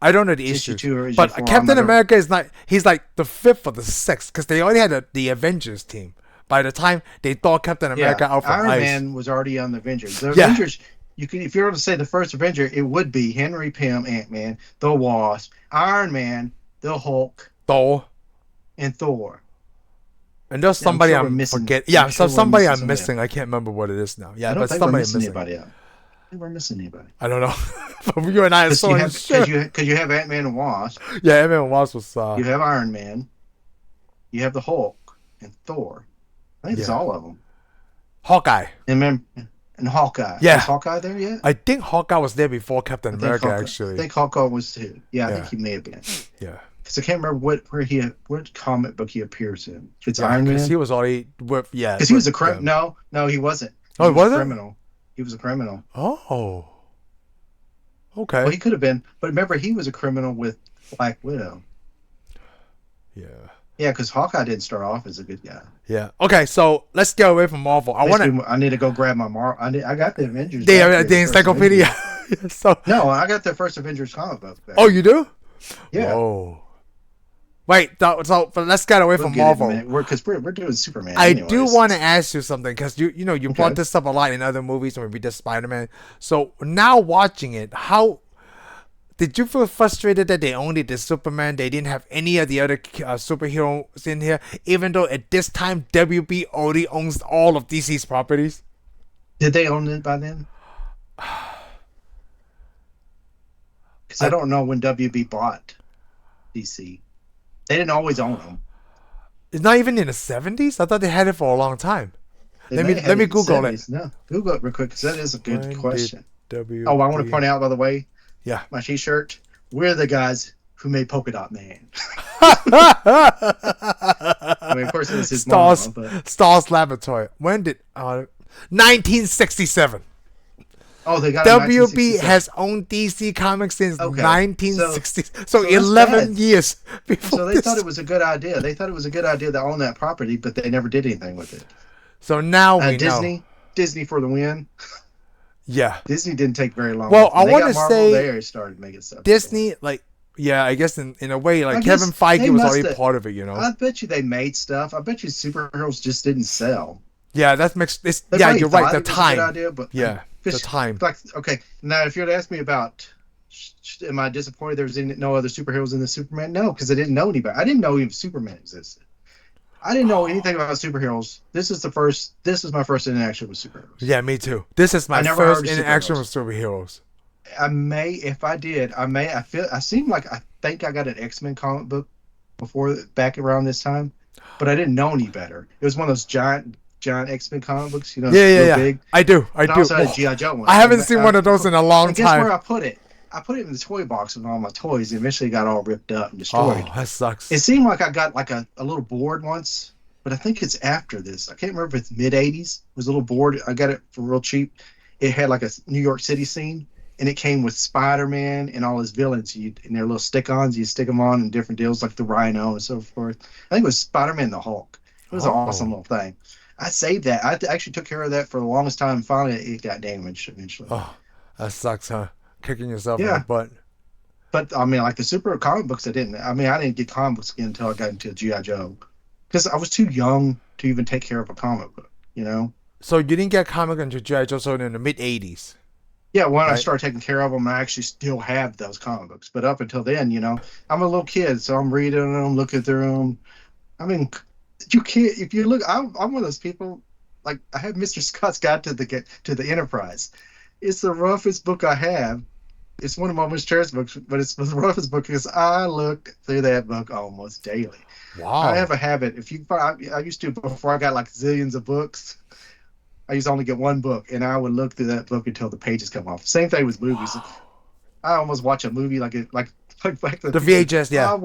I don't know the Issue issues. 2 or issue But 4? Captain America is not. He's like the fifth or the sixth because they already had the Avengers team. By the time they thawed Captain America out from Iron ice. Man was already on the Avengers. The Yeah. Avengers, if you were to say the first Avenger, it would be Henry Pym, Ant Man, the Wasp, Iron Man, the Hulk, Thor. and Thor. And there's I'm somebody sure we're I'm missing- forgetting. Yeah, I'm sure we're somebody missing I'm missing. I can't remember what it is now. Yeah, I don't but think we're somebody missing missing. anybody else. I think we're missing anybody. I don't know. But you and I are Because so unsure. you have Ant Man and Wasp, Yeah, Ant-Man Wasp was. you have Iron Man, you have the Hulk, and Thor. I think it's Yeah. all of them. Hawkeye. And Hawkeye. Yeah. Was Hawkeye there yet? I think Hawkeye was there before Captain I think America, Hawkeye- actually. I think Hawkeye was too. Yeah, I Yeah. think he may have been. Yeah. Because I can't remember what comic book he appears in. It's Yeah, Iron Man. because he was already with. Yeah. Because he was a with criminal. them. No, he wasn't. Oh, he was a wasn't? criminal. He was a criminal. Oh. Okay. Well, he could have been, but remember, he was a criminal with Black Widow. Yeah. Yeah, because Hawkeye didn't start off as a good guy. Yeah. Okay, so let's get away from Marvel. I need to go grab my I got the Avengers. The back here, first encyclopedia. Avengers. So. No, I got the first Avengers comic book back. Oh, you do? Yeah. Oh. Wait. But let's get away We'll from get it in a Marvel. minute. Because we're doing Superman. I anyways. do want to ask you something because you Okay. brought this up a lot in other movies when we did Spider-Man. So now watching it, how did you feel frustrated that they only did Superman? They didn't have any of the other superheroes in here, even though at this time WB already owns all of DC's properties. Did they own it by then? Because I don't know when WB bought DC. They didn't always own them. It's not even in the 70s. I thought they had it for a long time. They Let may me have in the Google it. 70s. No, Google it real quick because that is a When good did question. WB... Oh, I want to point out, by the way, Yeah. my T-shirt. We're the guys who made Polka Dot Man. I mean, of course, it was his Stars, mom, but Stars Laboratory. When did 1967? oh, they got it in WB 1967. has owned DC Comics since Okay. 1960. So so that's 11 bad. years before So they this. thought it was a good idea. They thought it was a good idea to own that property, but they never did anything with it. So now we know. Disney for the win. Yeah. Disney didn't take very long. Well, When I they got wanna Marvel, say they already started making stuff. Disney, like, yeah, I guess in a way, like I guess Kevin Feige they was must already have- part of it, you know? I bet you they made stuff. I bet you superheroes just didn't sell. Yeah, that makes it's They yeah, probably you're right. thought The it was a good time. idea, but Yeah, the time. like okay. Now, if you had asked me about, am I disappointed there was no other superheroes in the Superman? No, because I didn't know anybody. I didn't know even Superman existed. I didn't know anything about superheroes. This is the first. This is my first interaction with superheroes. Yeah, me too. This is I my never heard first of interaction superheroes. with superheroes. I may, if I did, I may. I feel. I seem like I think I got an X-Men comic book before back around this time, but I didn't know any better. It was one of those giant X-Men comic books. You know, Yeah, it's yeah, real yeah. big. I do. I And I do. also had a Whoa. GI Joe one. I haven't seen one of those in a long And guess time. where I put it? I put it in the toy box with all my toys. It eventually got all ripped up and destroyed. Oh, that sucks. It seemed like I got like a little board once, but I think it's after this. I can't remember if it's mid '80s. It was a little board. I got it for real cheap. It had like a New York City scene, and it came with Spider-Man and all his villains. And their little stick-ons. You stick them on in different deals, like the Rhino and so forth. I think it was Spider-Man and the Hulk. It was an awesome Oh. little thing. I saved that. I actually took care of that for the longest time. Finally, it got damaged eventually. Oh, that sucks, huh? Kicking yourself in the Yeah, butt. but I mean, like the super comic books, I didn't. I mean, I didn't get comic books again until I got into GI Joe, because I was too young to even take care of a comic book. You know? So you didn't get comic into G.I. Joe in the mid '80s, Yeah. When I right? started taking care of them, I actually still have those comic books. But up until then, I'm a little kid, so I'm reading them, looking through them. I mean, you can't if you look. I'm one of those people. Like I have Mr. Scott's Guide to the Enterprise. It's the roughest book I have. It's one of my most cherished books, but it's the roughest book because I look through that book almost daily. I Wow. have a habit. If you find, I used to before I got like zillions of books. I used to only get one book, and I would look through that book until the pages come off. Same thing with movies. Wow. I almost watch a movie like Back to the The Future. VHS, yeah. I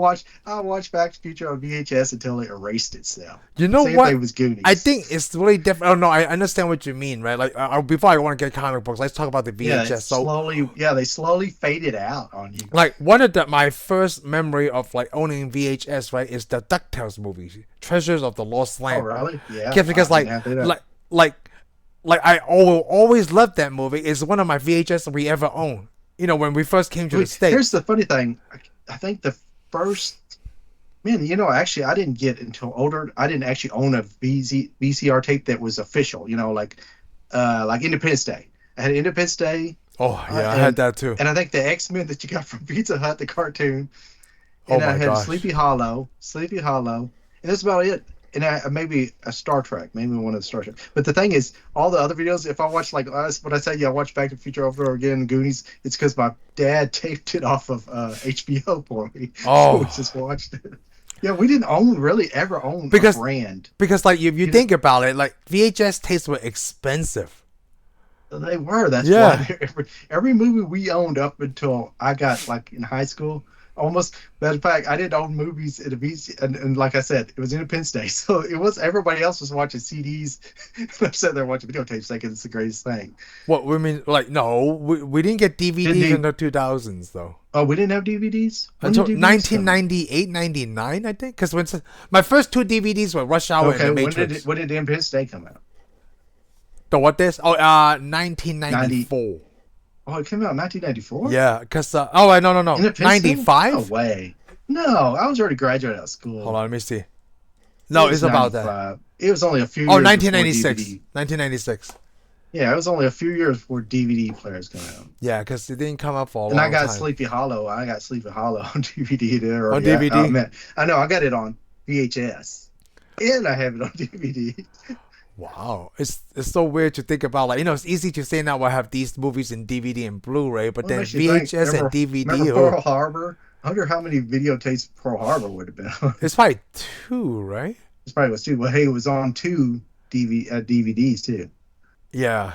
watch Back to the Future on VHS until it erased itself. You know Same thing what? with I Goonies. think it's really different. Oh no, I understand what you mean, right? Like before I want to get comic books, let's talk about the Yeah, VHS. So they slowly faded out on you. like one of my first memory of like owning VHS, right, is the DuckTales movies, Treasures of the Lost Oh, Land. really? Yeah, Yeah, because I didn't have that. like like I always loved that movie. It's one of my VHS we ever owned. You know, when we first came to the Here's States. the funny thing. I think the first man, actually, I didn't get until older. I didn't actually own a VCR tape that was official. Like Independence Day. I had Independence Day, Oh yeah, I had and that too. I think the X-Men that you got from Pizza Hut, the cartoon, Oh and I my had gosh. Sleepy Hollow, and that's about it. And maybe a Star Trek, maybe one of the Star Trek. But the thing is, all the other videos, if I watch like what I say, I watch Back to the Future over and over again, Goonies, it's because my dad taped it off of HBO for me, so we Oh, just watched it. Yeah, we didn't really ever own a because brand. because like if you You know, think about it, like VHS tapes were expensive. they were. That's why Yeah. every movie we owned up until I got like in high school. Almost. Matter of fact, I didn't own movies at a VC, and like I said, it was Independence Day, so it was everybody else was watching CDs. I'm sitting there watching videotapes, thinking it's the greatest thing. What we mean, like no, we didn't get Didn't DVDs in you? the 2000s though. Oh, we didn't have DVDs. When Until did DVDs come out? 1998, 99, I think. Because my first two DVDs were Rush Hour and Okay, The Matrix. when did Independence Day come out? The what this? Oh, 90. 1994. Oh, it came out in 1994. Yeah, because no, Independence Day? No 95. way. No, I was already graduated out of school. Hold on, let me see. It No, was it's about that. 95. It was only a few Oh, years before 1996. DVD. 1996. Yeah, it was only a few years before DVD players came out. Yeah, because it didn't come up for a And long time. I got Sleepy Hollow on DVD there. On Yeah, oh DVD? man, I know. I got it on VHS, and I have it on DVD. Wow, it's so weird to think about. Like it's easy to say now I have these movies in DVD and Blu-ray, but What then makes you think? VHS and DVD. Remember Oh, Pearl Harbor? I wonder how many videotapes Pearl Harbor would have been on. it's probably two, right? This probably was two. Well, hey, it was on two DVDs too. Yeah.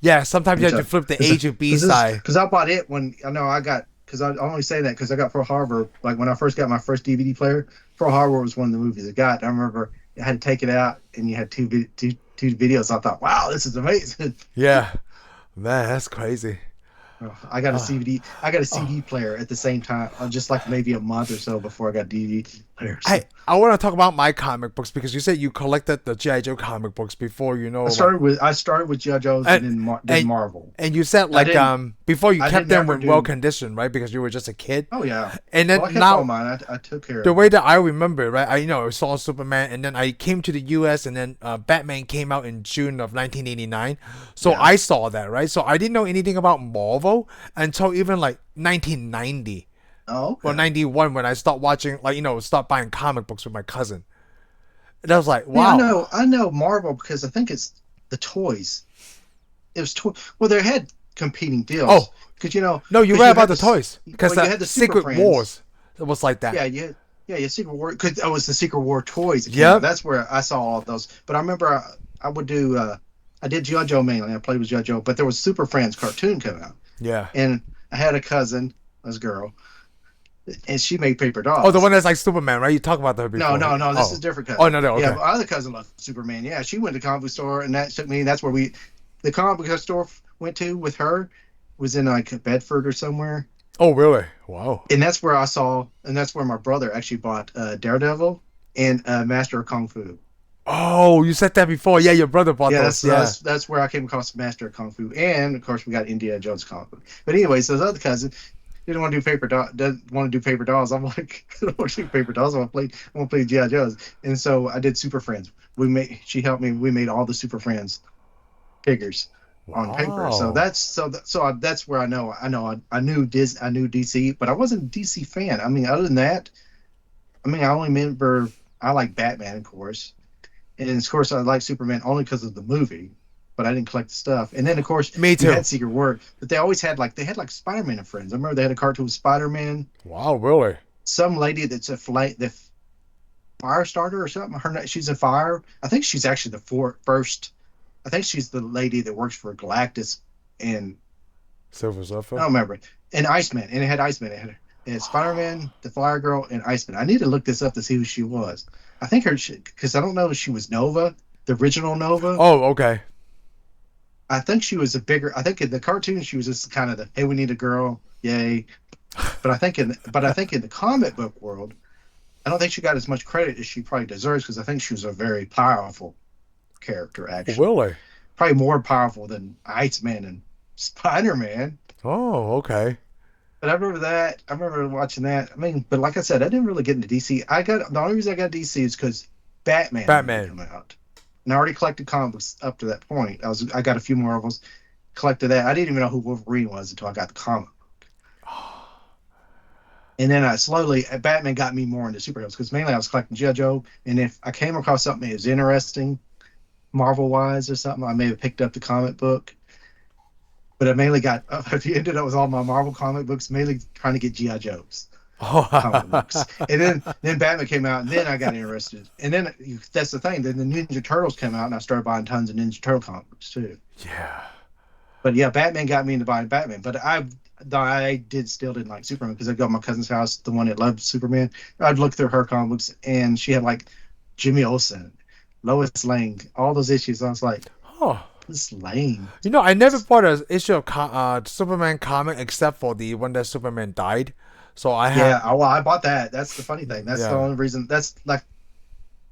Yeah, sometimes you have to flip the A to B side. Because I bought it when I know I got. Because I only say that because I got Pearl Harbor. Like when I first got my first DVD player, Pearl Harbor was one of the movies I got. I remember I had to take it out, and you had two videos. I thought, wow, this is amazing. Yeah. Man, that's crazy. I got a CD. I got a CD player at the same time, just like maybe a month or so before I got DVD. comparison. I want to talk about my comic books because you said you collected the GI Joe comic books before, like I started with Judge O's and and then then and Marvel. and you said I like didn't before you I kept didn't them ever with well do. conditioned, right? Because you were just a kid, Oh yeah. and Well, then I kept all now mine. I took care the of way them. that I remember it, right? I saw Superman, and then I came to the U.S. and then Batman came out in June of 1989. So Yeah. I saw that, right? So I didn't know anything about Marvel until even like 1990 Oh, or okay. 91 when I stopped watching, like start buying comic books with my cousin. And I was like, Yeah, wow. I know Marvel because I think it's the toys. It was well, they had competing deals Oh because no, you're because right you about had the toys because you had the Super Secret Friends. Wars, it was like that. Yeah, yeah, Secret War. Cause that was the Secret War toys that came out. Yep. That's where I saw all those. But I remember I would do. I did G.I. Joe mainly. I played with G.I. Joe, but there was Super Friends cartoon come out, Yeah. and I had a cousin, this girl, and she made paper Oh, the dolls. one that's like Superman, right? You talked about that No, before. no, this is Oh. a different Oh cousin. no, no, Yeah, okay. my other cousin loved Superman. Yeah, she went to the comic book store, and that took me. That's where the comic book store went to with her was in like Bedford or somewhere, Oh really? Wow. and that's where I saw, and that's where my brother actually bought Daredevil and Master of Kung Fu. Oh, you said that before. Yeah, your brother bought Yeah, those. Yeah. that's where I came across Master of Kung Fu, and of course we got Indiana Jones comic book. But anyways, those other cousins didn't want to do doesn't want to do paper dolls. I'm like, I don't want to do paper dolls. I want to play GI Joes, and so I did Super Friends. She helped me. We made all the Super Friends figures on paper. So Wow. that's where I knew DC, but I wasn't a DC fan. I mean, other than that, I mean, I only remember I like Batman, of course, and of course I like Superman only because of the movie. But I didn't collect the stuff. And then of course Me you too. had Secret War, but they had like Spider-Man and Friends. I remember they had a cartoon with Spider-Man, Wow, really? some lady that's the fire starter or something. She's a fire. I think she's actually first. I think she's the lady that works for Galactus, and Silver I Surfer. don't remember. And Iceman, and it had Iceman. It had Spider-Man, the Fire Girl, and Iceman. I need to look this up to see who she was. I think because I don't know if she was Nova, the original Nova. Oh, okay. I think she was a bigger. I think in the cartoon she was just kind of the hey, we need a girl, yay. But I think in the comic book world, I don't think she got as much credit as she probably deserves because I think she was a very powerful character Oh, actually, really? probably more powerful than Iceman and Spider Man. Oh, okay. But I remember that. I remember watching that. I mean, but like I said, I didn't really get into DC. The only reason I got DC is because Batman movie Batman. come out, and I already collected comics up to that point. I got a few more of them, collected that. I didn't even know who Wolverine was until I got the comic. And then I slowly, Batman got me more into superheroes because mainly I was collecting G.I. Joe. And if I came across something that was interesting, Marvel wise or something, I may have picked up the comic book. But I mainly got, if you ended up with all my Marvel comic books, mainly trying to get G.I. Joe's comic books. And then Batman came out, and then I got interested. And then that's the thing. Then the Ninja Turtles came out, and I started buying tons of Ninja Turtle comic books too. Yeah. But yeah, Batman got me into buying Batman. But I still didn't like Superman because I'd go to my cousin's house, the one that loved Superman. I'd look through her comics, and she had like Jimmy Olsen, Lois Lane, all those issues. I was like, Oh. this is lame. I never bought an issue of Superman comic except for the one that Superman died. So I have, Yeah, well, I bought that. That's the funny thing. That's the yeah, only reason. That's like,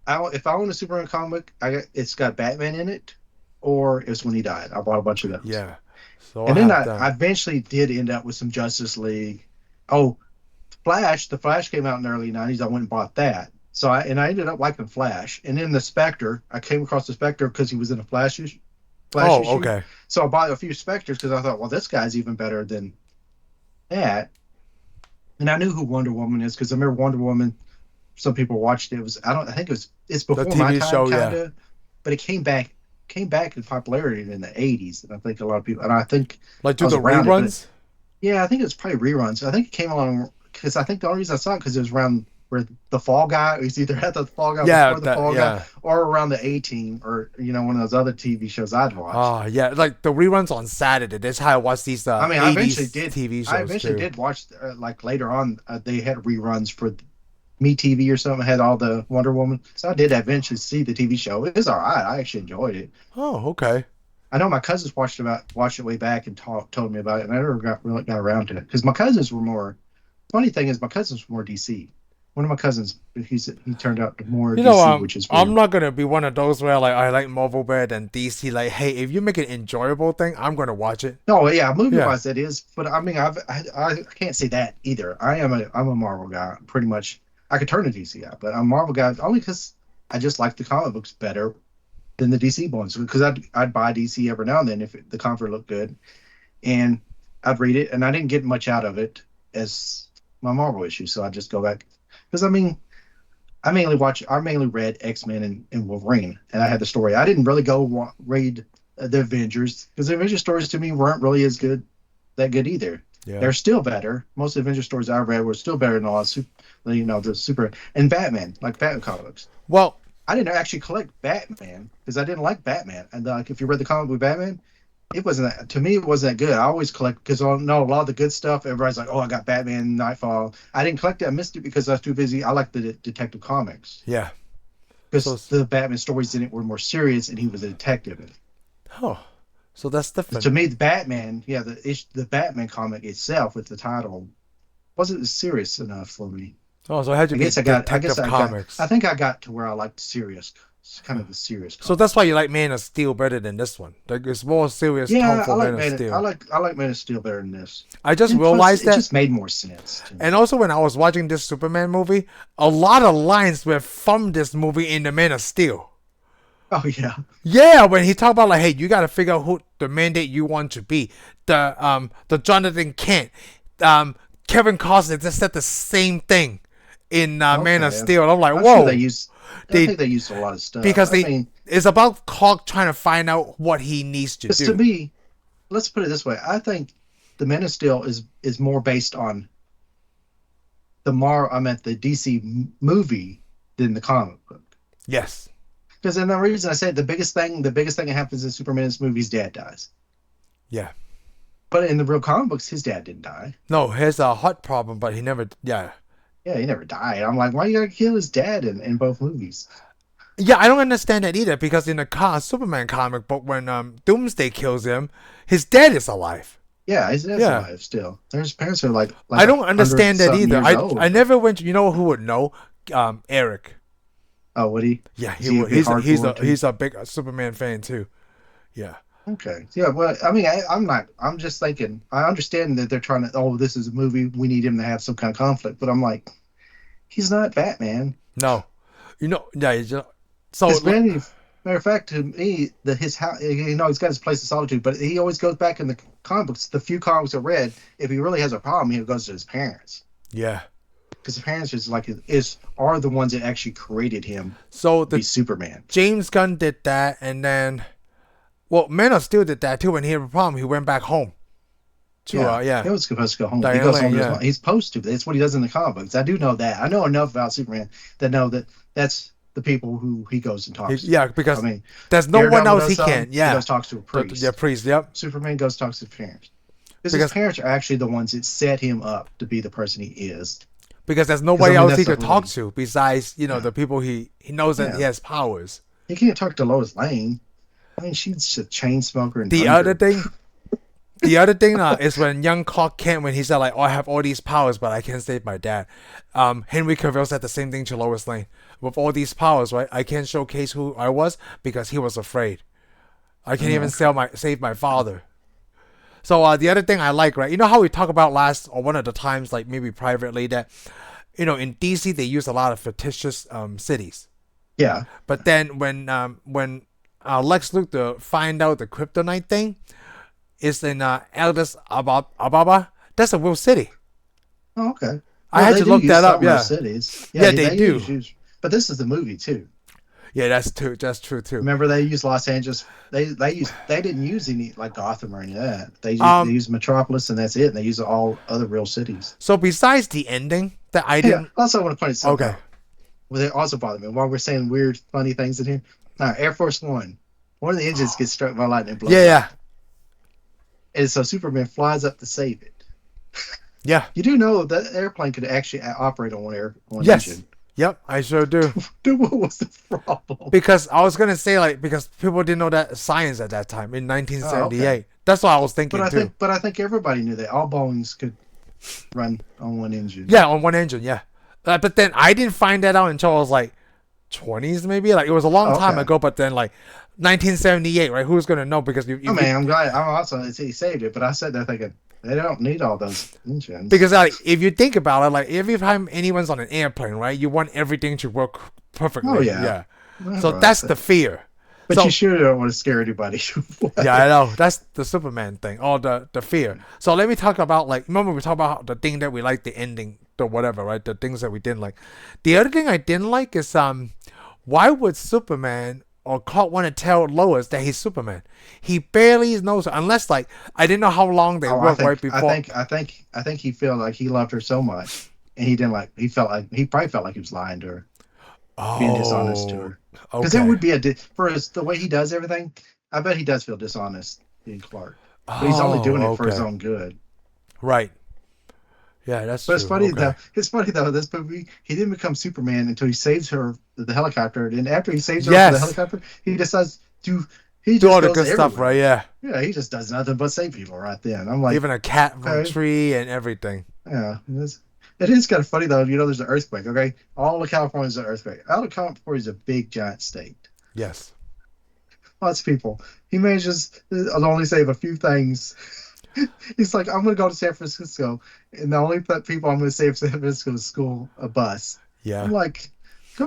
if I own a Superman comic, it's got Batman in it, or it's when he died. I bought a bunch of those. yeah. So I And then have I them. eventually did end up with some Justice League. Oh, Flash. The Flash came out in the early '90s. I went and bought that. So I ended up liking Flash. And then the Spectre. I came across the Spectre because he was in a Flash Oh, issue. okay. So I bought a few Spectres because I thought, well, this guy's even better than that. And I knew who Wonder Woman is because I remember Wonder Woman. Some people watched it. It was I don't. I think it's The before my TV time, show, kind yeah. of. But it came back in popularity in the '80s, and I think a lot of people. And I think Like I do was the around it, but reruns? yeah, I think it was probably reruns. I think it came along because I think the only reason I saw it because it was around where the Fall Guy. It was either at the Fall Guy Yeah, before the that Fall Guy yeah. or around the A Team or one of those other TV shows I'd watch. Yeah, like the reruns on Saturday. That's how I watch these I mean, 80s TV I shows eventually too. did watch like later on. They had reruns for Me TV or something. Had all the Wonder Woman, so I did eventually see the TV show. It was all right. I actually enjoyed it. Oh, okay. I know my cousins watched it way back and told me about it, and I never really got around to it because my cousins were more. Funny thing is, my cousins were more DC. one of my cousins, he turned out more You know, DC, which is I'm weird. not gonna be one of those where like I like Marvel better than DC. Like, hey, if you make an enjoyable thing, I'm gonna watch it. No, yeah, movie Yeah, wise that is, but I mean, I can't say that either. I'm a Marvel guy, pretty much. I could turn a DC guy, but I'm a Marvel guy only because I just like the comic books better than the DC ones. Because I'd buy DC every now and then if the cover looked good, and I'd read it, and I didn't get much out of it as my Marvel issue, so I just go back. Because I mean, I mainly read X-Men and Wolverine, and I had the story. I didn't really read the Avengers because the Avengers stories to me weren't really that good either. yeah. They're still better. Most of the Avengers stories I read were still better than all the super and Batman, like Batman comics. Well, I didn't actually collect Batman because I didn't like Batman. And like, if you read the comic book Batman, it wasn't to me. It wasn't that good. I always collect because I know a lot of the good stuff. Everybody's like, "Oh, I got Batman, Nightfall." I didn't collect it. I missed it because I was too busy. I like the detective comics yeah. So, because the Batman stories in it were more serious, and he was a detective. oh, so that's To different. me, the Batman, yeah, the Batman comic itself with the title wasn't serious enough for me. Oh, so it had to be I guess Detective I got. I Comics. think I got to where I liked serious, kind of the serious So that's comics. why you like Man of Steel better than this one. Like it's more serious tone Yeah, for Man of I Steel. like Man of Steel better than this. I just And plus, realized it that. just made more sense to And me. also, when I was watching this Superman movie, a lot of lines were from this movie in the Man of Steel. Oh yeah, Yeah, when he talked about like, hey, you got to figure out who the mandate you want to be. The Jonathan Kent, um, Kevin Costner just said the same thing in Man of okay. Steel. And I'm like, I'm sure whoa, I they think they used a lot of stuff. because I they mean, it's about Clark trying to find out what he needs to because to do. me, let's put it this way: I think the Man of Steel is more based on I meant the DC movie than the comic book. Yes, Because then the reason I said the biggest thing that happens in Superman's movie's dad dies. yeah. But in the real comic books, his dad didn't die. No, here's a heart problem, but he never. Yeah, Yeah, he never died. I'm like, why you gotta kill his dad in both movies? yeah. I don't understand that either because in the Superman comic book, when Doomsday kills him, his dad is alive. Yeah, his dad's Yeah, alive still. His parents are like I a don't hundred understand that something either. years I old. never went. You know who would know? Eric. Oh, would he? Yeah, Is he he a would. big hardcore too? He's a big Superman fan too. Yeah. Okay. Yeah, well, I mean, I'm not. I'm just thinking. I understand that they're trying to. Oh, this is a movie. We need him to have some kind of conflict. But I'm like, he's not Batman. No, yeah. So His matter of fact, to me, his house. He's got his place of solitude, but he always goes back in the comic books. The few comics I read, if he really has a problem, he goes to his parents yeah. because his parents are the ones that actually created him So to be the Superman. James Gunn did that, and then Man of Steel did that too. When he had a problem, he went back home to Yeah, yeah he was supposed to go home. He Diane goes Lane. home to his Yeah, mom. He's supposed to. That's what he does in the comic books. I do know that. I know enough about Superman that know that that's the people who he goes and talks to. yeah. I Because mean, there's no one Daredevil else does he can. something. He Yeah, goes talks to a yeah, priest. priest. Yep. Superman goes talks to his parents. Because his Because parents are actually the ones that set him up to be the person he is. there's Because I nobody mean, else he that's the could whole talk thing. to besides Yeah, the people he knows that he yeah. has powers. He can't talk to Lois Lane. I mean, she's a chain smoker and The other drinker. thing, the other thing is when young Clark Kent, when he said like, "Oh, I have all these powers, but I can't save my dad." Henry Cavill said the same thing to Lois Lane. With all these powers, right? I can't showcase who I was because he was afraid. I can't even save my father. So the other thing I like, right? You know how we talk about last or one of the times, like maybe privately, that in DC they use a lot of fictitious cities. Yeah. But then when Lex Luthor find out the kryptonite thing is in Addis Ababa, that's a real city. Oh, okay. I Well, had they to do look use that up. some of Yeah, those cities. yeah, Yeah, they do. but this is the movie too. Yeah, that's true. That's true too. Remember, they used Los Angeles. They didn't use any like Gotham or any of that. They Um, used Metropolis and that's it. And they use all other real cities. so besides the ending that I Yeah. didn't. Also, I want to point something Okay. out. Well, they also bother me while we're saying weird, funny things in here. Now, Air Force One, one of the engines gets struck by lightning, and blows Yeah, up, yeah, and so Superman flies up to save it. yeah. You do know that airplane could actually operate on one Yes. engine. Yep, I sure do. Dude, what was the problem? Because I was gonna say like because people didn't know that science at that time in Oh, 1978. okay. That's what I was thinking too. But I think everybody knew that all Boeings could run on one engine. Yeah, on one engine. Yeah. But then I didn't find that out until I was like 20s maybe. Like it was a long time Okay. ago. But then like 1978, right? Who's gonna know? Because I mean, I'm glad. I'm also he saved it, but I said that thinking they don't need all those engines. because like if you think about it, like every time anyone's on an airplane, right? You want everything to work perfectly. Oh yeah. Yeah. So Well, that's the fear. but So you sure don't want to scare anybody. yeah, I know. That's the Superman thing. Or the fear. So let me talk about like remember we talked about the thing that we like, the ending, the whatever, right? The things that we didn't like. The other thing I didn't like is why would Superman or Clark want to tell Lois that he's Superman? He barely knows her, unless like I didn't know how long they Oh, worked right before. I think he felt like he loved her so much, and he didn't like. He felt like he probably felt like he was lying to her, being dishonest to Oh, her. Because it okay. would be for the way he does everything. I bet he does feel dishonest being Clark, but he's only doing Oh, it for his okay. own good. Right. Yeah, that's But it's true. funny Okay. though. It's funny though. This movie, he didn't become Superman until he saves her the helicopter, and after he saves her for the Yes. helicopter, he decides to. He Do just all the goes good stuff, right? everywhere. Yeah. Yeah, he just does nothing but save people right then. I'm like, Even a cat from a okay, tree and everything. yeah. It is kind of funny though. There's an earthquake. Okay, all of California is an earthquake. All of California is a big giant state. Yes. Lots of people. He manages to only save a few things. He's like, I'm going to go to San Francisco, and the only people I'm going to save San Francisco is a bus. Yeah. I'm like,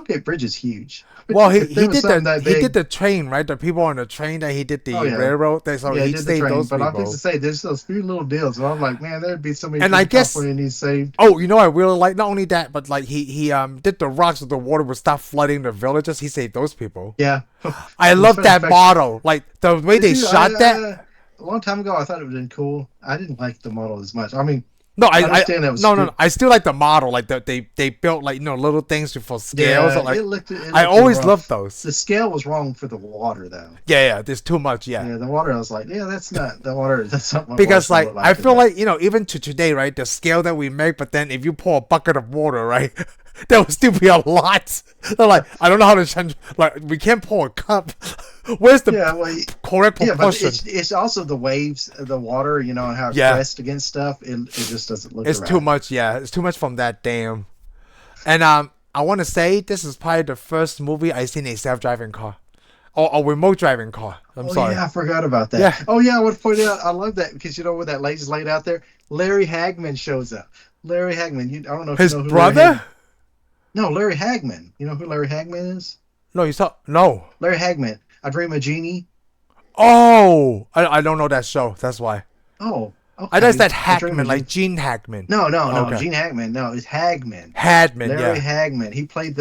Gate Bridge is huge. Well, If there was something that he did big, the train, right? The people on the train that he did the oh yeah, railroad. So yeah, he he did the saved train. those But I'm people. fixing to say, there's those few little deals. And I'm like, man, there'd be so many And people I in guess California needs saved. oh, you know I really like not only that, but like he did the rocks so the water would stop flooding the villages. He saved those people. Yeah, I it's love been that effect- model. Like the way Did they you? shot that. A long time ago, I thought it would have been cool. I didn't like the model as much. I mean, No, I understand that was no, no, good. no. I still like the model. Like they built like little things for scales. Yeah, Or, like it looked I always rough. loved those. The scale was wrong for the water, though. Yeah, there's too much. Yeah, Yeah, the water. I was like, yeah, that's not the water. That's not what because water's gonna like look I in feel there. like even to today, right? The scale that we make, but then if you pour a bucket of water, right, that would still be a lot. They're like I don't know how to change. Like we can't pour a cup. Where's the Yeah, well, correct yeah, but proportion? it's also the waves of the water, and how it Yeah. pressed against stuff. It just doesn't look It's right. too much. Yeah, it's too much from that dam. And I want to say this is probably the first movie I seen a self-driving car, or a remote driving car. I'm Oh sorry. yeah, I forgot about that. Yeah. Oh yeah, I would point out. I love that because where that lady's laid out there. Larry Hagman shows up. Larry Hagman. I don't know if His you know who brother? No, Larry Hagman. You know who Larry Hagman is? No, you saw no. Larry Hagman. I Dream of Jeannie. Oh, I don't know that show. That's why. Oh, okay. I know that I Dream Hackman, of like Gene Hackman. No, Okay. Gene Hackman. No, it's Hagman. Hadman, Larry yeah. Hagman. He played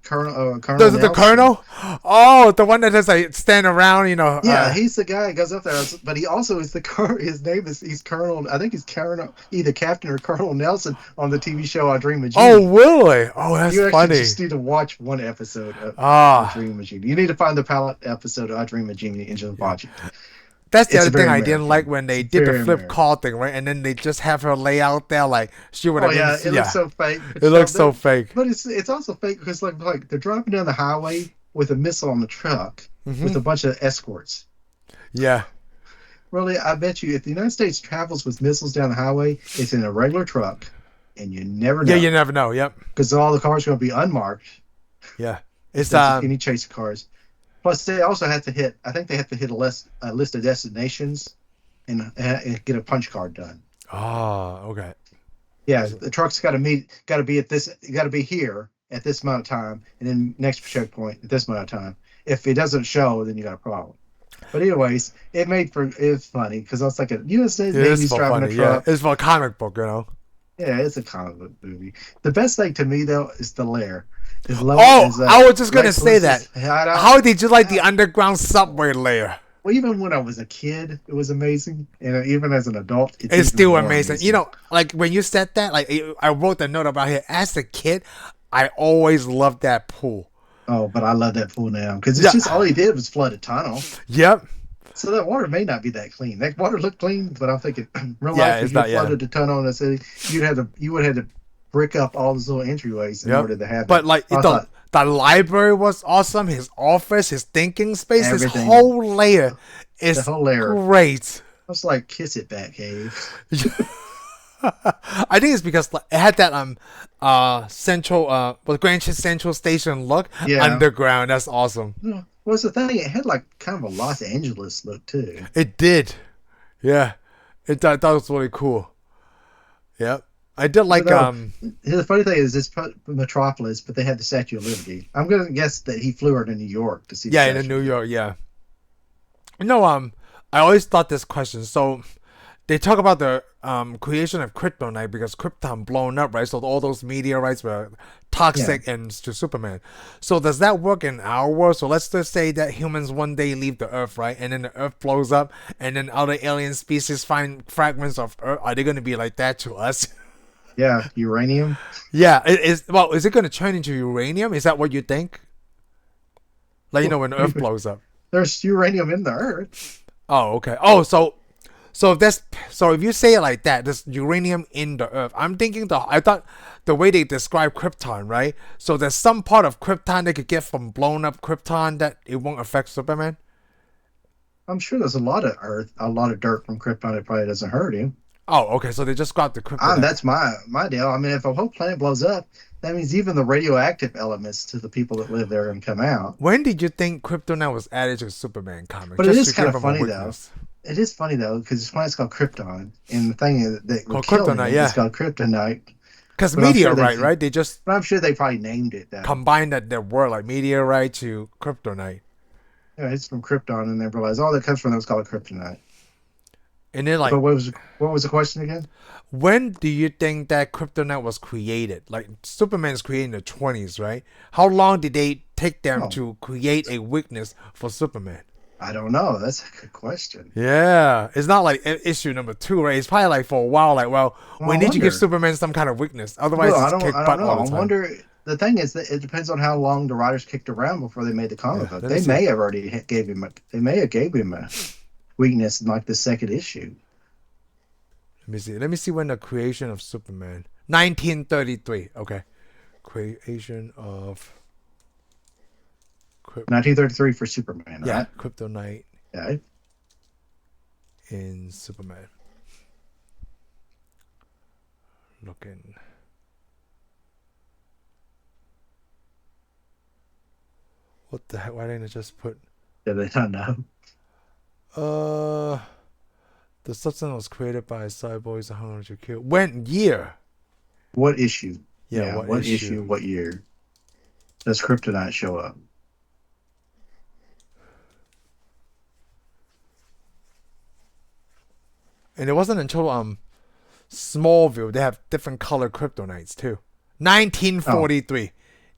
Colonel. Colonel Does it the Nelson. Colonel? Oh, the one that just like stand around, Yeah, he's the guy that goes up there, but he also is the his name is he's Colonel. I think he's Colonel, either Captain or Colonel Nelson on the TV show I Dream of Jeannie. Oh, really? Oh, that's You actually funny. just need to watch one episode of Ah, I Dream of Jeannie. You need to find the pilot episode of I Dream of Jeannie and just watch it. that's the It's other thing very I didn't American. like when they It's did the very flip American. call thing, right? And then they just have her lay out there like she would Oh have yeah, been. it looks so fake. But It looks so fake. But it's also fake because like they're driving down the highway with a missile on the truck with a bunch of escorts. Yeah. Really, I bet you if the United States travels with missiles down the highway, it's in a regular truck, and you never know. Yeah, you never know. Yep. Because all the cars are going to be unmarked. Yeah. It's Any chaser cars. Plus, they also have to hit. I think they have to hit a list of destinations, and get a punch card done. Oh, okay. Yeah, the truck's got to be at this. Got to be here at this amount of time, and then next checkpoint at this amount of time. If it doesn't show, then you got a problem. But anyways, it's funny because I was like, U.S. Navy's driving a truck. Yeah. It's for a comic book, you know. Yeah, it's a comic book movie. The best thing to me though is the lair. I was just gonna say that. Hideout. How did you like the underground subway layer? Well, even when I was a kid, it was amazing, and even as an adult, It's even still more amazing. You know, like when you said that, like I wrote the note about it. As a kid, I always loved that pool. Oh, but I love that pool now because it's just all he did was flood a tunnel. Yep. So that water may not be that clean. That water looked clean, but I'm thinking, real Yeah, life, it's if you not, yeah. flooded a tunnel in the city, you would have had to brick up all those little entryways in Yep. order to have. But like I thought, the library was awesome. His office, his thinking space, Everything. his whole layer is The whole layer. great. I was like, kiss it back, Cave. I think it's because like, it had that central Grand Central Station look Yeah. underground. That's awesome. No, what's the thing? It had like kind of a Los Angeles look too. It did. Yeah. That was really cool. Yep. I did But like no, the funny thing is it's Metropolis, but they had the Statue of Liberty. I'm gonna guess that he flew her to New York to see the yeah, in Statue New of York, Liberty. yeah. You know, I always thought this question. So they talk about the creation of kryptonite because Krypton blown up, right? So all those meteorites were Yeah, toxic and to Superman. So does that work in our world? So let's just say that humans one day leave the Earth, right? And then the Earth blows up, and then other alien species find fragments of Earth. Are they going to be like that to us? yeah, uranium. Yeah. Is it going to turn into uranium? Is that what you think? Like when Earth blows up. There's uranium in the Earth. Oh, okay. Oh, so if you say it like that, there's uranium in the Earth. I thought the way they describe Krypton, right? So there's some part of Krypton they could get from blown up Krypton that it won't affect Superman. I'm sure there's a lot of Earth, a lot of dirt from Krypton. It probably doesn't hurt him. Oh, okay. So they just got the kryptonite. That's my deal. I mean, if a whole planet blows up, that means even the radioactive elements to the people that live there are gonna come out. When did you think kryptonite was added to Superman comic? But it Just is to kind give of him a funny though. weakness. It is funny though because this planet's called Krypton, and the thing that would Called kill kryptonite, him is yeah. called Kryptonite. Because But I'm sure meteorite, right? They just they probably named it that. combined that word like meteorite to kryptonite. Yeah, it's from Krypton, and they realized, oh, that comes from that was called Kryptonite. And then like But what was the question again? when do you think that kryptonite was created? Like Superman's created in the 20s, right? How long did they take them Oh, to create a weakness for Superman? I don't know. That's a good question. Yeah, it's not like issue number 2, right? It's probably like for a while, like, well, Well, when I did you give wonder. Superman some kind of weakness? Well, Otherwise, it's I kick don't butt know. all I the time. wonder. The thing is that it depends on how long the writers kicked around before they made the comic Yeah, book. let me They see. may have already gave him. They may have gave him a weakness in like the second issue. Let me see. Let me see when the creation of Superman. 1933. Okay. Creation of 1933 for Superman, yeah, right? kryptonite Yeah. in Superman. Looking. What the heck? Why didn't it just put Yeah, they don't know. uh the substance was created by cyborgs 100 kill. When year? What issue? Yeah, Yeah, what what issue? issue? What year does Kryptonite show up? And it wasn't until Smallville they have different color kryptonites too. Oh, 1943.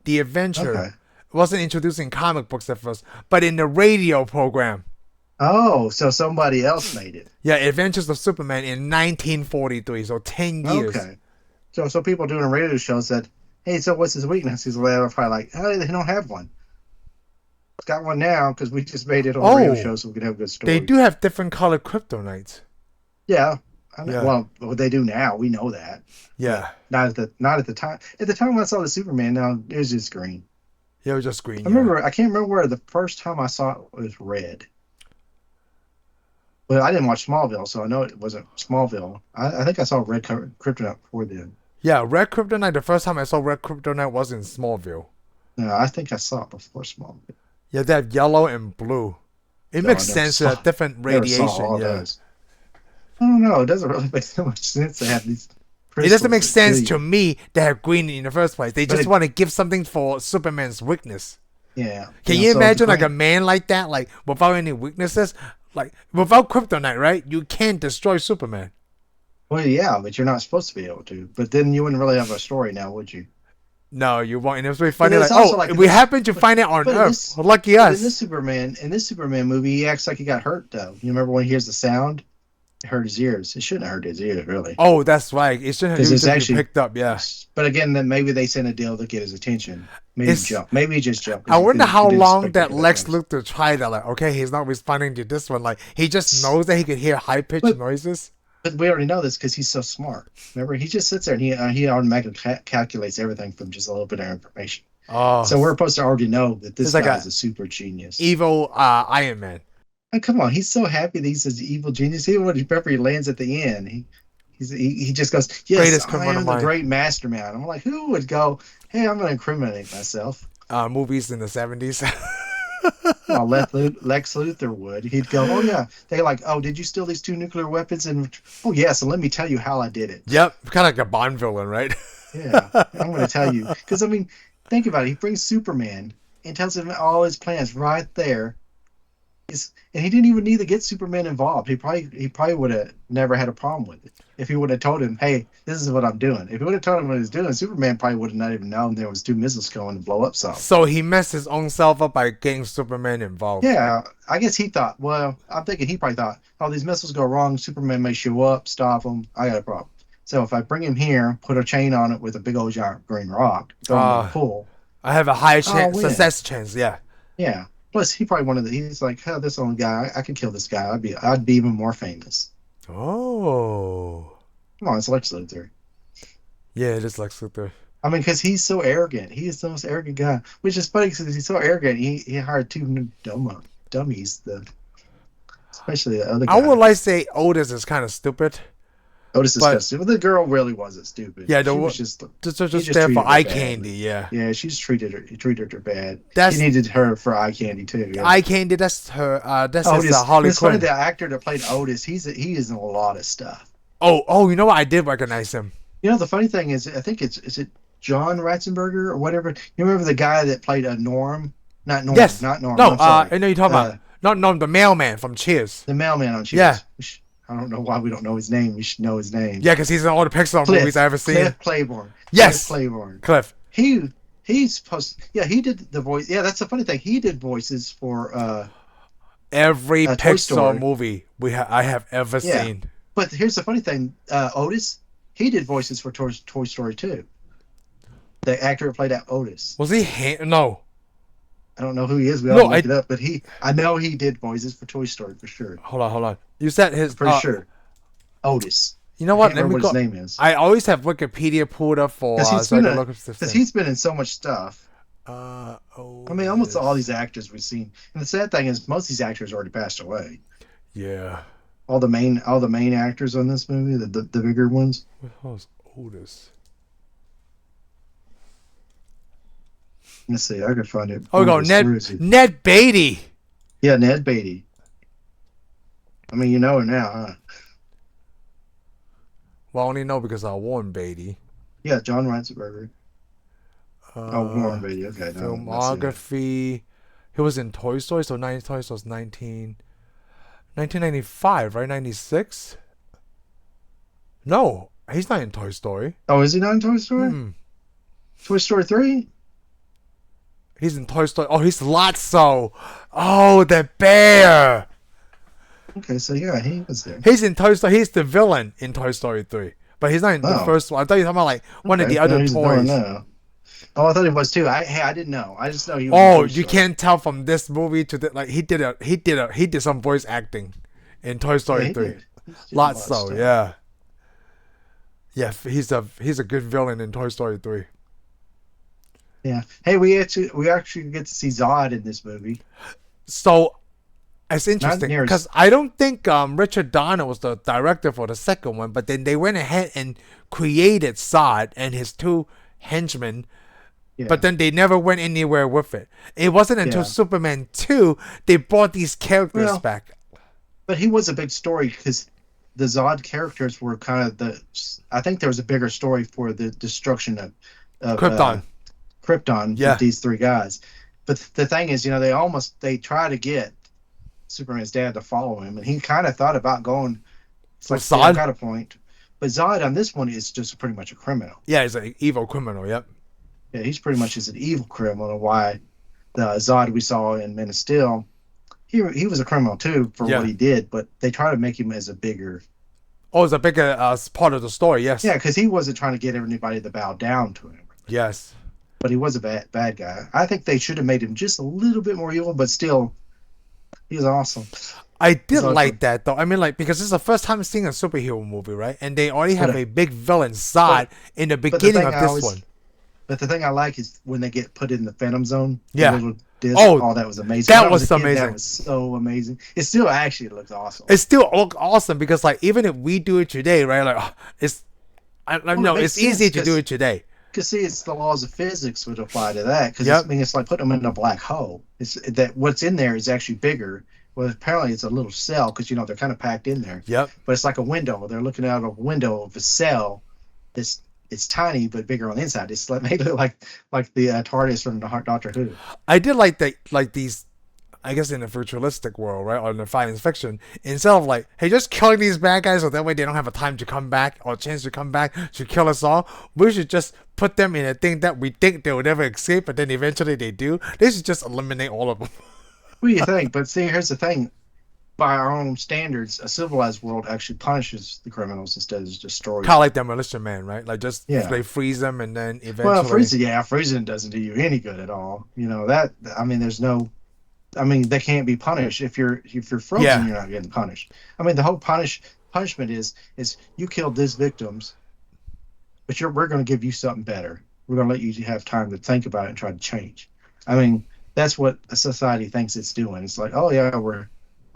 The Adventure okay. wasn't introduced in comic books at first, but in the radio program. Oh, so somebody else made it. Yeah, Adventures of Superman in 1943, so 10 years. Okay. So people doing radio shows said, "Hey, so what's his weakness?" He's probably like, "Oh, they don't have one. It's got one now because we just made it on the radio Oh, show so we can have good they stories." do have different color kryptonites. Yeah, I know. Yeah, Well, what they do now, we know that, but yeah. not at the time. At the time when I saw the Superman, no, it was just green. Yeah, it was just green, I yeah. remember, I can't remember where the first time I saw it was red. But I didn't watch Smallville, so I know it wasn't Smallville. I think I saw Red Kryptonite before then. Yeah, red kryptonite, the first time I saw red kryptonite was in Smallville. No, I think I saw it before Smallville. Yeah, they have yellow and blue. It No, I makes sense to have different never saw radiation, all yeah. those. I don't know. It doesn't really make so much sense to have these It doesn't make crystals that kill sense to you. me to have green in the first place. They But just want to give something for Superman's weakness. yeah. Can You know, you so the imagine like a green. man like that, like without any weaknesses? Like without kryptonite, right? You can't destroy Superman. Well, yeah, but you're not supposed to be able to. But then you wouldn't really have a story now, would you? No, you won't. And it's really But funny, like, it's also oh, like we happen to find it on but in Earth. this, Well, lucky but us. In this Superman movie, he acts like he got hurt though. You remember when he hears the sound? It hurt his ears. It shouldn't have hurt his ears, really. Oh, that's right. It shouldn't have Because it's just be actually, picked up, yeah. but again, then maybe they sent a deal to get his attention. Maybe he It's jumped. Maybe he just jumped I because wonder how he didn't long expect to that hear that Lex noise. Luthor tried that. Like, okay, he's not responding to this one. Like, he just knows that he could hear high pitched But noises. but we already know this because he's so smart. Remember, he just sits there and he automatically calculates everything from just a little bit of information. Oh, So we're supposed to already know that this it's like guy a is a super genius. evil Iron Man. And come on, he's so happy that he's this evil genius. Even when he lands at the end, He just goes, yes, Greatest I criminal am the mind. great mastermind. I'm like, who would go, hey, I'm going to incriminate myself? Movies in the 70s. Well, Lex Luthor would. He'd go, oh yeah. They like, oh, did you steal these 2 nuclear weapons? And oh yeah, so let me tell you how I did it. Yep, kind of like a Bond villain, right? Yeah, I'm going to tell you because I mean, think about it. He brings Superman and tells him all his plans right there. And he didn't even need to get Superman involved. He probably would have never had a problem with it if he would have told him, "Hey, this is what I'm doing." If he would have told him what he was doing, Superman probably would have not even known there was 2 missiles going to blow up something. So he messed his own self up by getting Superman involved. Yeah, I guess he thought. Well, I'm thinking he probably thought, "Oh, these missiles go wrong. Superman may show up, stop them. I got a problem." So if I bring him here, put a chain on it with a big old giant green rock, throw him in the pool, I have a high I'll win. success chance. Yeah. Yeah. Plus, he probably wanted. He's like, "Oh, this old guy, I could kill this guy. I'd be even more famous." Oh. Come on, it's Lex Luthor. Yeah, it is Lex Luthor. I mean, because he's so arrogant. He is the most arrogant guy, which is funny because he's so arrogant. He hired 2 dummies, especially the other guy. I would like to say Otis is kind of stupid. Otis is kind of stupid. The girl really wasn't stupid. Yeah, she was just there for eye candy. Yeah. Yeah, she's treated her bad. That's, he needed her for eye candy too. Yeah. Eye candy. That's her. That's Otis. Harley It's Quinn. funny, the actor that played Otis. He is in a lot of stuff. Oh, you know what? I did recognize him. You know, the funny thing is, I think is it John Ratzenberger or whatever. You remember the guy that played a Norm? Not Norm. Yes. Not Norm. No. I know you're talking about. Not Norm, the mailman from Cheers. The mailman on Cheers. Yeah. I don't know why we don't know his name. We should know his name. Yeah, because he's in all the Pixar movies I've ever seen. Cliff Claiborne. Yes. Cliff Claiborne. Cliff. He's supposed. Yeah, he did the voice. Yeah, that's the funny thing. He did voices for every Pixar movie I have ever seen. But here's the funny thing. Otis, he did voices for Toy Story 2. The actor who played Otis. Was he? No. I don't know who he is. We all looked it up, but I know he did voices for Toy Story for sure. Hold on. You said his for sure. Otis. You know what? I can't remember what his name is. I always have Wikipedia pulled up for because he's been in so much stuff. I mean, almost all these actors we've seen. And the sad thing is, most of these actors already passed away. Yeah. All the main actors on this movie, the bigger ones. What the hell is Otis? Let's see. I could find it. Oh, we go Ned Beatty. Yeah, Ned Beatty. I mean, you know her now, huh? Well, I only know because I Warren Beatty. Yeah, John Ratzenberger. Warren Beatty. Okay. Filmography. He was in Toy Story, so Toy Story was 1995, right? 96? No, he's not in Toy Story. Oh, is he not in Toy Story? Toy Story 3? He's in Toy Story. Oh, he's Lotso. Oh, the bear. Okay, so yeah, he was there. He's in Toy Story. He's the villain in Toy Story 3. But he's not in the first one. I thought you were talking about like one of the other toys. Oh, I thought he was too. I didn't know. I just know he was. Oh, you can't tell from this movie to the, like he did some voice acting in Toy Story 3. Lotso, yeah. Yeah, he's a good villain in Toy Story 3. Yeah. Hey, we actually get to see Zod in this movie. So it's interesting because I don't think Richard Donner was the director for the second one, but then they went ahead and created Zod and his 2 henchmen. Yeah. But then they never went anywhere with it. It wasn't until Superman 2 they brought these characters back. But he was a big story because the Zod characters were kind of I think there was a bigger story for the destruction of Krypton. With these 3 guys. But the thing is, they try to get Superman's dad to follow him, and he kind of thought about going. It's like Zod got a point, but Zod on this one is just pretty much a criminal. Yeah, he's an evil criminal. Yep. Yeah, he's pretty much just an evil criminal. Why the Zod we saw in Man of Steel, he was a criminal too for what he did, but they try to make him as a bigger. Oh, it's a bigger part of the story. Yes. Yeah, because he wasn't trying to get everybody to bow down to him. Yes. But he was a bad guy. I think they should have made him just a little bit more evil, but still, he was awesome. I did like that though. I mean, like because this is the first time seeing a superhero movie, right? And they already have a big villain Zod in the beginning of this one. But the thing I like is when they get put in the Phantom Zone, the Yeah. little disc. Oh, Oh, that was amazing. When that I was a was kid, that amazing. was so amazing. It still actually looks awesome. It still look awesome because like even if we do it today, right? Like it's I Well, it know makes it's easier sense to do it today. because see, it's the laws of physics would apply to that because it's I Yep. mean it's like putting them in a black hole. It's that what's in there is actually bigger. Well, apparently it's a little cell because they're kind of packed in there, Yep. but it's like a window. They're looking out a window of a cell. That's it's tiny but bigger on the inside. It's like made it like the TARDIS from Doctor Who. I did like the like these I guess in a futuristic world, right, or in the science fiction, instead of like, hey, just killing these bad guys so that way they don't have a time to come back or a chance to come back to kill us all, we should just put them in a thing that we think they will never escape, but then eventually they do. They should just eliminate all of them. What do you think? But see, here's the thing: by our own standards, a civilized world actually punishes the criminals instead of just Kind destroys of them. like Demolition Man, right? Like just Yeah. they freeze them and then Well, eventually, freezing doesn't do you any good at all. That. I mean, there's no. I mean, they can't be punished if you're frozen. yeah, You're not getting punished. I mean, the whole punishment is you killed these victims, but we're going to give you something better. We're going to let you have time to think about it and try to change. I mean, that's what a society thinks it's doing. It's like, oh yeah, we're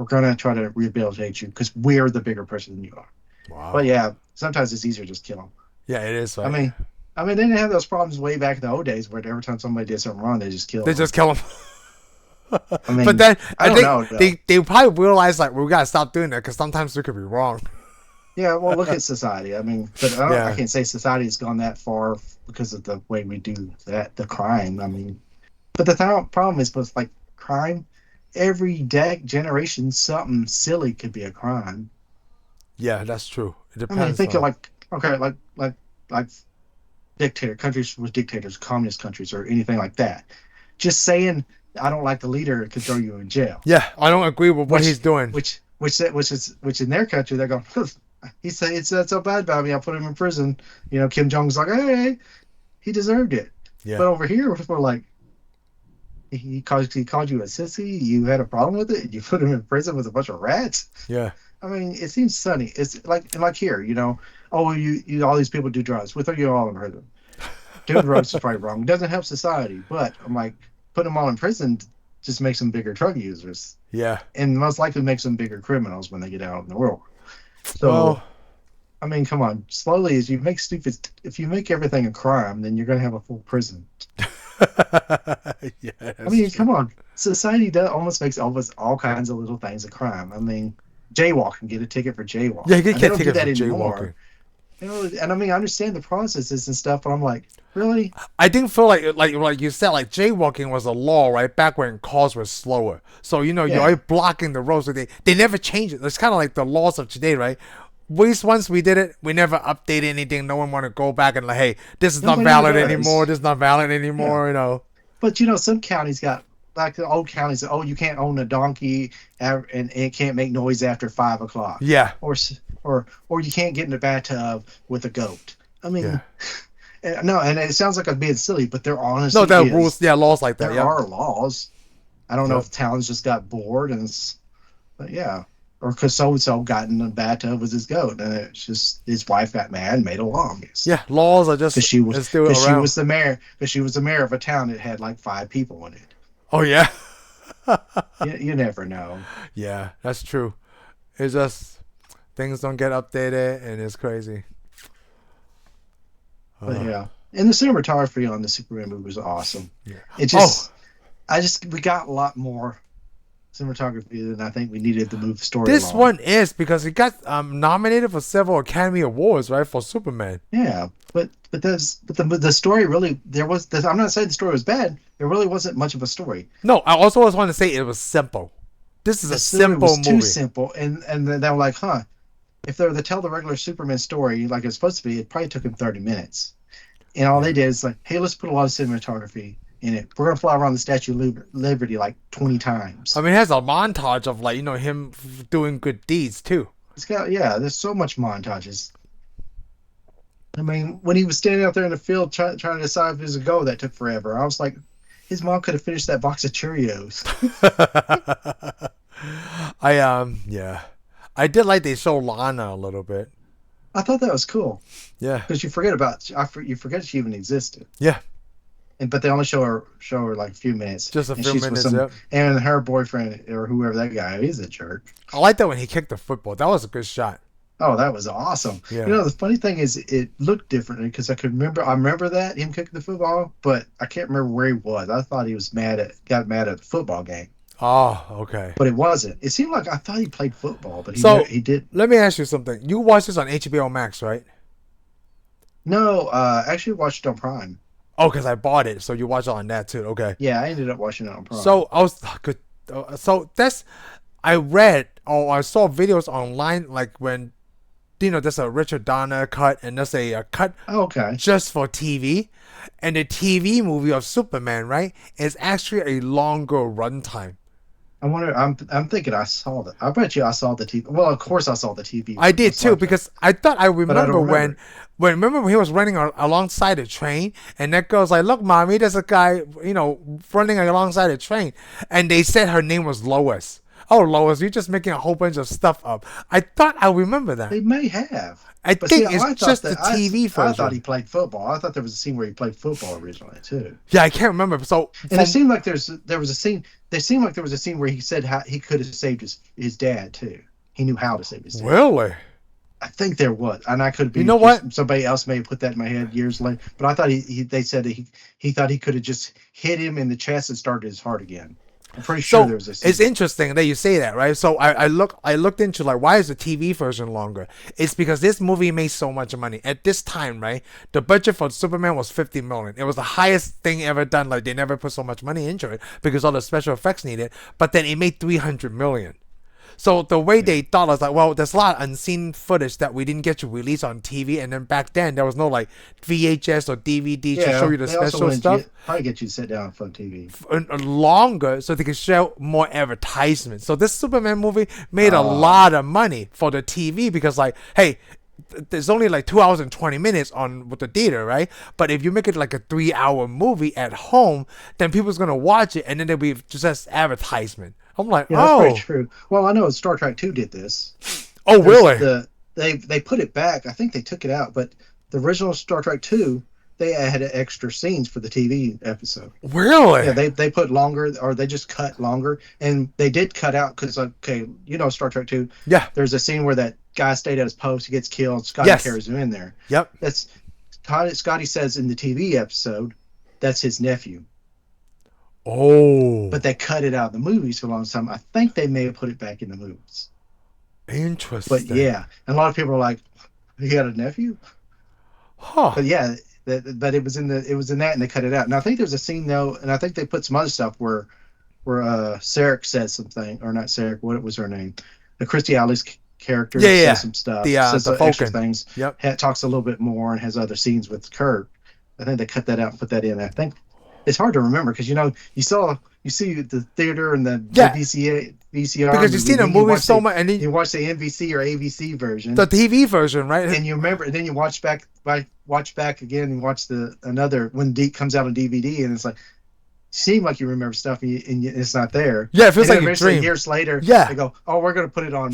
going to try to rehabilitate you because we're the bigger person than you are. But wow, yeah, sometimes it's easier to just kill them. yeah, it is I right. mean, they didn't have those problems way back in the old days where every time somebody did something wrong, they just They killed them. just kill them. I But mean, then I I don't think know though. they probably realize like we gotta stop doing that because sometimes we could be wrong. Yeah, well, look at society. I mean, but I Yeah, can't say society has gone that far because of the way we do the crime. I mean, but the problem is with like crime, every generation, something silly could be a crime. yeah, that's true. It I mean, depends think of on. like okay, like dictator countries with dictators, communist countries, or anything like that. Just saying I don't like the leader could throw you in jail. Yeah, I don't agree with what Which he's doing. which in their country they're going. He said so bad about me. I put him in prison. Kim Jong's like, hey, he deserved it. Yeah, But over here, we're like, he called you a sissy. You had a problem with it. You put him in prison with a bunch of rats. yeah, I mean, it seems sunny. It's like here, oh, you all these people do drugs. We throw you all in prison. Doing drugs is probably wrong. It doesn't help society. But I'm like, putting them all in prison just makes them bigger drug users, yeah. and most likely makes them bigger criminals when they get out in the world. So Well, I mean, come on. Slowly, as you make stupid, if you make everything a crime, then you're going to have a full prison. yeah, I that's mean, true. come on. Society does almost makes almost all kinds of little things a crime. I mean, jaywalking, get a ticket for Yeah, you jaywalking. can And they get don't do tickets for that anymore. jaywalking. And I mean, I understand the processes and stuff, but I'm like, really? I didn't feel like you said like jaywalking was a law right back when cars were slower. So you're Yeah. already blocking the road. So they never change it. It's kind of like the laws of today, right? Once we did it, we never updated anything. No one want to go back and like, hey, this is not Nobody ever valid anymore. does. This is not valid Yeah. anymore. But some counties got like the old counties. Oh, you can't own a donkey and it can't make noise after 5 o'clock, Yeah, or you can't get in the bathtub with a goat. I yeah. mean, no, and it sounds like I'm being silly, but there No, honestly there are rules. is. Yeah, laws like that. There Yep, are laws. I don't know yep. if towns just got bored but yeah, or because so and so got in the bathtub with his goat, and it's just his wife got mad and made a law against it Yeah, laws are just because she was it's still because she around. was the mayor because she was the mayor of a town that had like 5 people in it. Oh yeah, You never know. yeah. That's true. It's just things don't get updated, and it's crazy. But Uh, yeah, and the cinematography on the Superman movie was awesome. yeah. It Oh, just, we got a lot more cinematography than I think we needed to move the story this along. one is because it got nominated for several Academy Awards, right, for Superman. Yeah, but the story really I'm not saying the story was bad. There really wasn't much of a story. No, I also always want to say it was simple. This is The a story simple was too movie. simple, and then they were like, huh, if they were to tell the regular Superman story like it's supposed to be, it probably took them 30 minutes. And all Yeah. they did is like, hey, let's put a lot of cinematography in it. We're gonna fly around the Statue of Liberty like 20 I times. mean, it has a montage of like him doing good deeds too. It's got yeah, there's so much montages. I mean, when he was standing out there in the field trying to decide if it was a go, that took forever. I was like, his mom could have finished that box of Cheerios. Yeah, I did like they show Lana a little bit. I thought that was cool Yeah, because you forget she even existed. yeah. and but they only show her like a few minutes, Just a and few she's with minutes. some, Yep. and her boyfriend or whoever that guy is a jerk. I like that when he kicked the football. That was a good shot. Oh, that was awesome. You Yeah. know, the funny thing is, it looked differently because I remember that him kicking the football, but I can't remember where he was. I thought he was got mad at the football game, Oh, okay. but it wasn't. It seemed like I thought he played football, but So he did. let me ask you something. You watched this on HBO Max, right? No, actually watched it on Prime. Oh, because I bought it, so you watch it on that too. Okay. Yeah, I ended up watching it on Prime. So I was good. So that's I read or I saw videos online like when there's a Richard Donner cut and there's a cut Oh, okay. just for TV, and the TV movie of Superman, right, is actually a longer runtime. I wonder. I'm thinking I saw that. I bet you I saw the TV. Well, of course I saw the TV I version did of Star too Trek, because I thought I but I don't remember remember it. when remember when he was running alongside the train and that girl's like, "Look, mommy, there's a guy running alongside the train," and they said her name was Lois. Oh, Lois, you're just making a whole bunch of stuff up. I thought I remember that. They may have. I But see, think it's I thought just the that TV I thought he version. played football. I thought there was a scene where he played football originally too. Yeah, I can't remember. So And it from seemed like there was a scene. There seemed like there was a scene where he said how he could have saved his dad too. He knew how to save his dad. really, I think there was, and I could you be know what? just somebody else may have put that in my head years later. But I thought they said that he thought he could have just hit him in the chest and started his heart again. I'm pretty sure there So was a it's scene. interesting that you say that, right? So I looked into like why is the TV version longer? It's because this movie made so much money at this time, right? The budget for Superman was 50 million. It was the highest thing ever done. Like they never put so much money into it because all the special effects needed. But then it made 300 million. So the way Yeah, they thought was like, well, there's a lot of unseen footage that we didn't get to release on TV, and then back then there was no like VHS or DVD to show yeah. you the They also special wanted to stuff probably get you to sit down in front of TV. longer so they could show more advertisements. So this Superman movie made a Uh, lot of money for the TV because like, hey, there's only like 2 hours and 20 minutes on with the theater, right? But if you make it like a 3 hour movie at home, then people's gonna watch it and then there'll be just advertisement. I'm like, yeah, that's pretty oh, true. Well, I know Star Trek Two did this. oh There's really? they put it back. I think they took it out, but the original Star Trek Two, they had extra scenes for the TV episode. Really? Yeah, they put longer, or they just cut longer, and they did cut out because okay, Star Trek Two. Yeah. There's a scene where that guy stayed at his post, he gets killed. Scotty Yes. carries him in there. Yep. That's Scotty says in the TV episode that's his nephew, Oh, but they cut it out of the movies for a long time. I think they may have put it back in the movies, but interesting. yeah, and a lot of people are like, he got a nephew. Huh. But yeah, but it was in that, and they cut it out. And I think there's a scene though, and I think they put some other stuff where Sarek says something, or not Sarek, what was her name? The Christy Alley's character Yeah, yeah. says some stuff, The says some extra Falcon. things, Yep. talks a little bit more, and has other scenes with Kurt. I think they cut that out and put that in. I think it's hard to remember because you see the theater and the Yeah. VCR Because you movie, see the then you movie watch so much, and then you watch the NBC or ABC version, the TV version, right? and you remember, and then you watch back again and watch another when D comes out on DVD, and it's like seem like you remember stuff, and it's not there. Yeah, it feels And like then you eventually, dream. years later, Yeah. they go, "Oh, we're going to put it on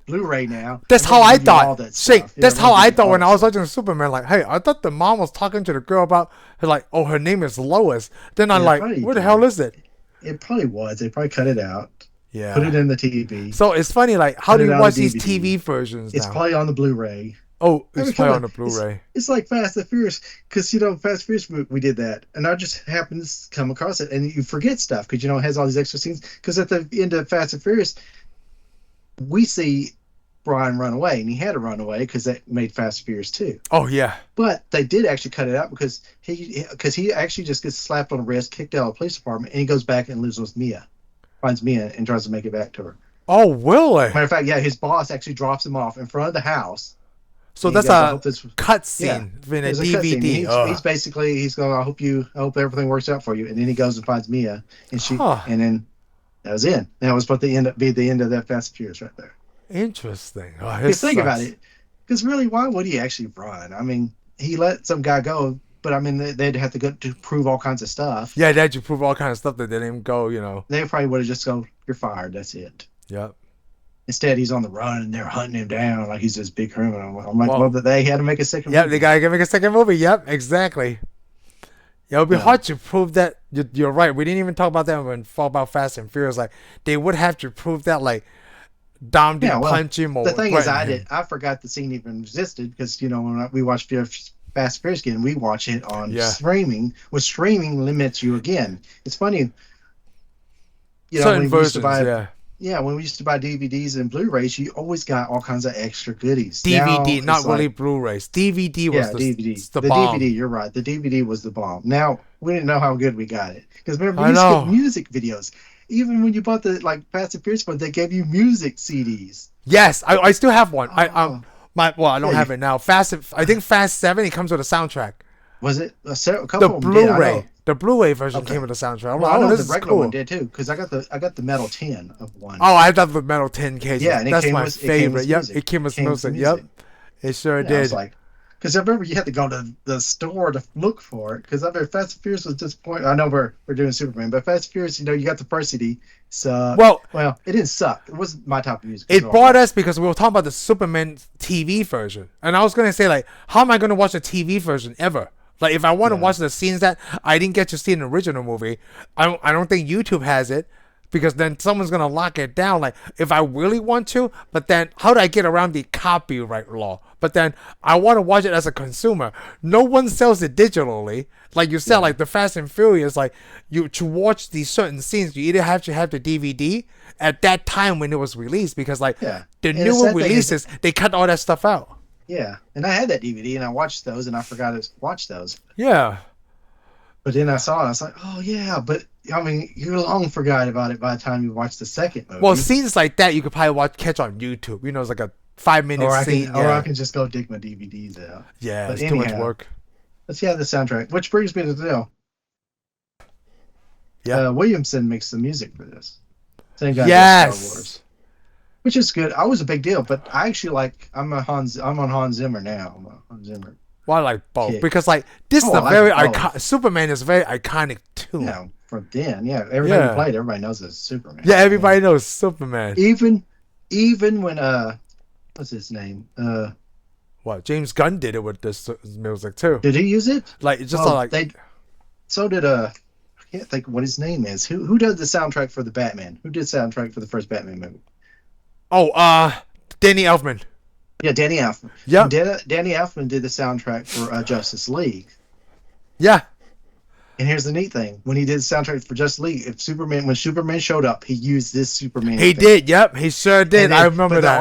Blu-ray now." That's and we're how gonna I give you all thought. that Shake. stuff. Yeah, That's we're how gonna I give you thought all when that I was stuff. watching Superman. Like, hey, I thought the mom was talking to the girl about her name is Lois. Then I'm Yeah, like, probably where the did. hell is it? It probably was. They probably cut it out, Yeah. put it in the TV. So it's funny, like, how Cut do it you out watch of these DVD. TV versions It's now? probably on the Blu-ray. Oh, Every it's probably on time the Blu-ray. it's like Fast and Furious, because Fast and Furious we did that, and I just happened to come across it, and you forget stuff because it has all these extra scenes. Because at the end of Fast and Furious, we see Brian run away, and he had to run away because that made Fast and Furious 2. Oh yeah. But they did actually cut it out because he actually just gets slapped on the wrist, kicked out of the police department, and he goes back and lives with Mia, finds Mia, and tries to make it back to her. Oh really? Matter of fact, yeah, his boss actually drops him off in front of the house. So He that's goes, "I a hope this." cut Yeah, scene in a there's a cut scene. DVD. He's basically he's going. I hope everything works out for you. And then he goes and finds Mia, and Huh. and then that was it. That was what be the end of that Fast and Furious right there. Interesting. Oh, Because this think about sucks. it. Because really, why would he actually run? I mean, he let some guy go, but I mean, they'd have to go to prove all kinds of stuff. Yeah, that you prove all kinds of stuff that didn't even go. They probably would have just go, "You're fired. That's it." Yep. Instead, he's on the run, and they're hunting him down like he's this big criminal. I'm like, Well, well, they had to make a second Yep, movie. they gotta make a second movie. Yep, exactly. It would be You know, hard to prove that. You're right. We didn't even talk about that when talk about Fast and Furious. Like they would have to prove that like Dom yeah. didn't Well, punch him the or thing is, threaten him. I forgot the scene even existed because when we watched Fast and Furious again, we watch it on Yeah, streaming. With streaming limits you again. It's funny, certain when we used to versions. buy, Yeah, yeah, when we used to buy DVDs and Blu-rays, you always got all kinds of extra goodies. Now DVD, it's not really like, Blu-rays. DVD was yeah, DVD. the The DVD, bomb. you're right. The DVD was the bomb. Now we didn't know how good we got it because remember, we I used to get know. music videos. Even when you bought the like Fast and Furious one, they gave you music CDs. Yes, I still have one. Oh, I yeah. don't have it now. I think Fast 7 it comes with a soundtrack. Was it a The couple of them did? I know. Blu-ray. The Blu-ray version came Okay. with a soundtrack. I'm Well, like, I oh, know this the is regular one cool. did too because I got the metal tin of one. Oh, I thought the metal tin cases. Yeah, and That's my it came favorite. with Yep, music. it came It with came with music. Yep, music. it sure Yeah, I was did. like, because I remember you had to go to the store to look for it. Because I remember Fast and Furious was disappointing. I know we're doing Superman, but Fast and Furious, you got the first CD. Sucked. Well, Well, it didn't suck. It wasn't my type of music. it brought us because we were talking about the Superman TV version, and I was gonna say like, how am I gonna watch the TV version ever? Like, if I want to Yeah, watch the scenes that I didn't get to see in the original movie, I don't think YouTube has it because then someone's gonna lock it down. Like, if I really want to, but then how do I get around the copyright law? But then I want to watch it as a consumer. No one sells it digitally. Like you said, yeah, like the Fast and Furious, like you to watch these certain scenes, you either have to have the DVD at that time when it was released because like yeah. the And the newer sad thing is, releases, they cut all that stuff out. yeah. And I had that DVD and I watched those and I forgot to watch those. Yeah. But then I saw it. I was like, oh yeah. But I mean, you long forgot about it by the time you watched the second Well, movie. scenes like that you could probably catch on YouTube. It's like a 5 minute scene. Or I Yeah. can just go dig my DVDs out. Yeah, But it's too much anyhow, work. let's see how the soundtrack. Which brings me to Yeah. Williamson makes the music for this. Same guy does Star Yes. Wars, which is good. I was a big deal, but I actually like. I'm on Hans Zimmer now. I'm a Hans Zimmer Well, I like both kick. because like this is I a like very both. iconic. Superman is a very iconic tune. From then, everybody Yeah. played. Everybody knows it's Superman. Yeah, everybody knows Superman. Even when what's his name? What James Gunn did it with this music too. Did he use it? Like it's just Well, like so did I can't think what his name is. Who did the soundtrack for the Batman? Who did soundtrack for the first Batman movie? Danny Elfman. Yeah, Danny Elfman. Yep. Danny Elfman did the soundtrack for Justice League. Yeah. And here's the neat thing: when he did the soundtrack for Justice League, when Superman showed up, he used this Superman. He thing. did. Yep. He sure did. I remember but that.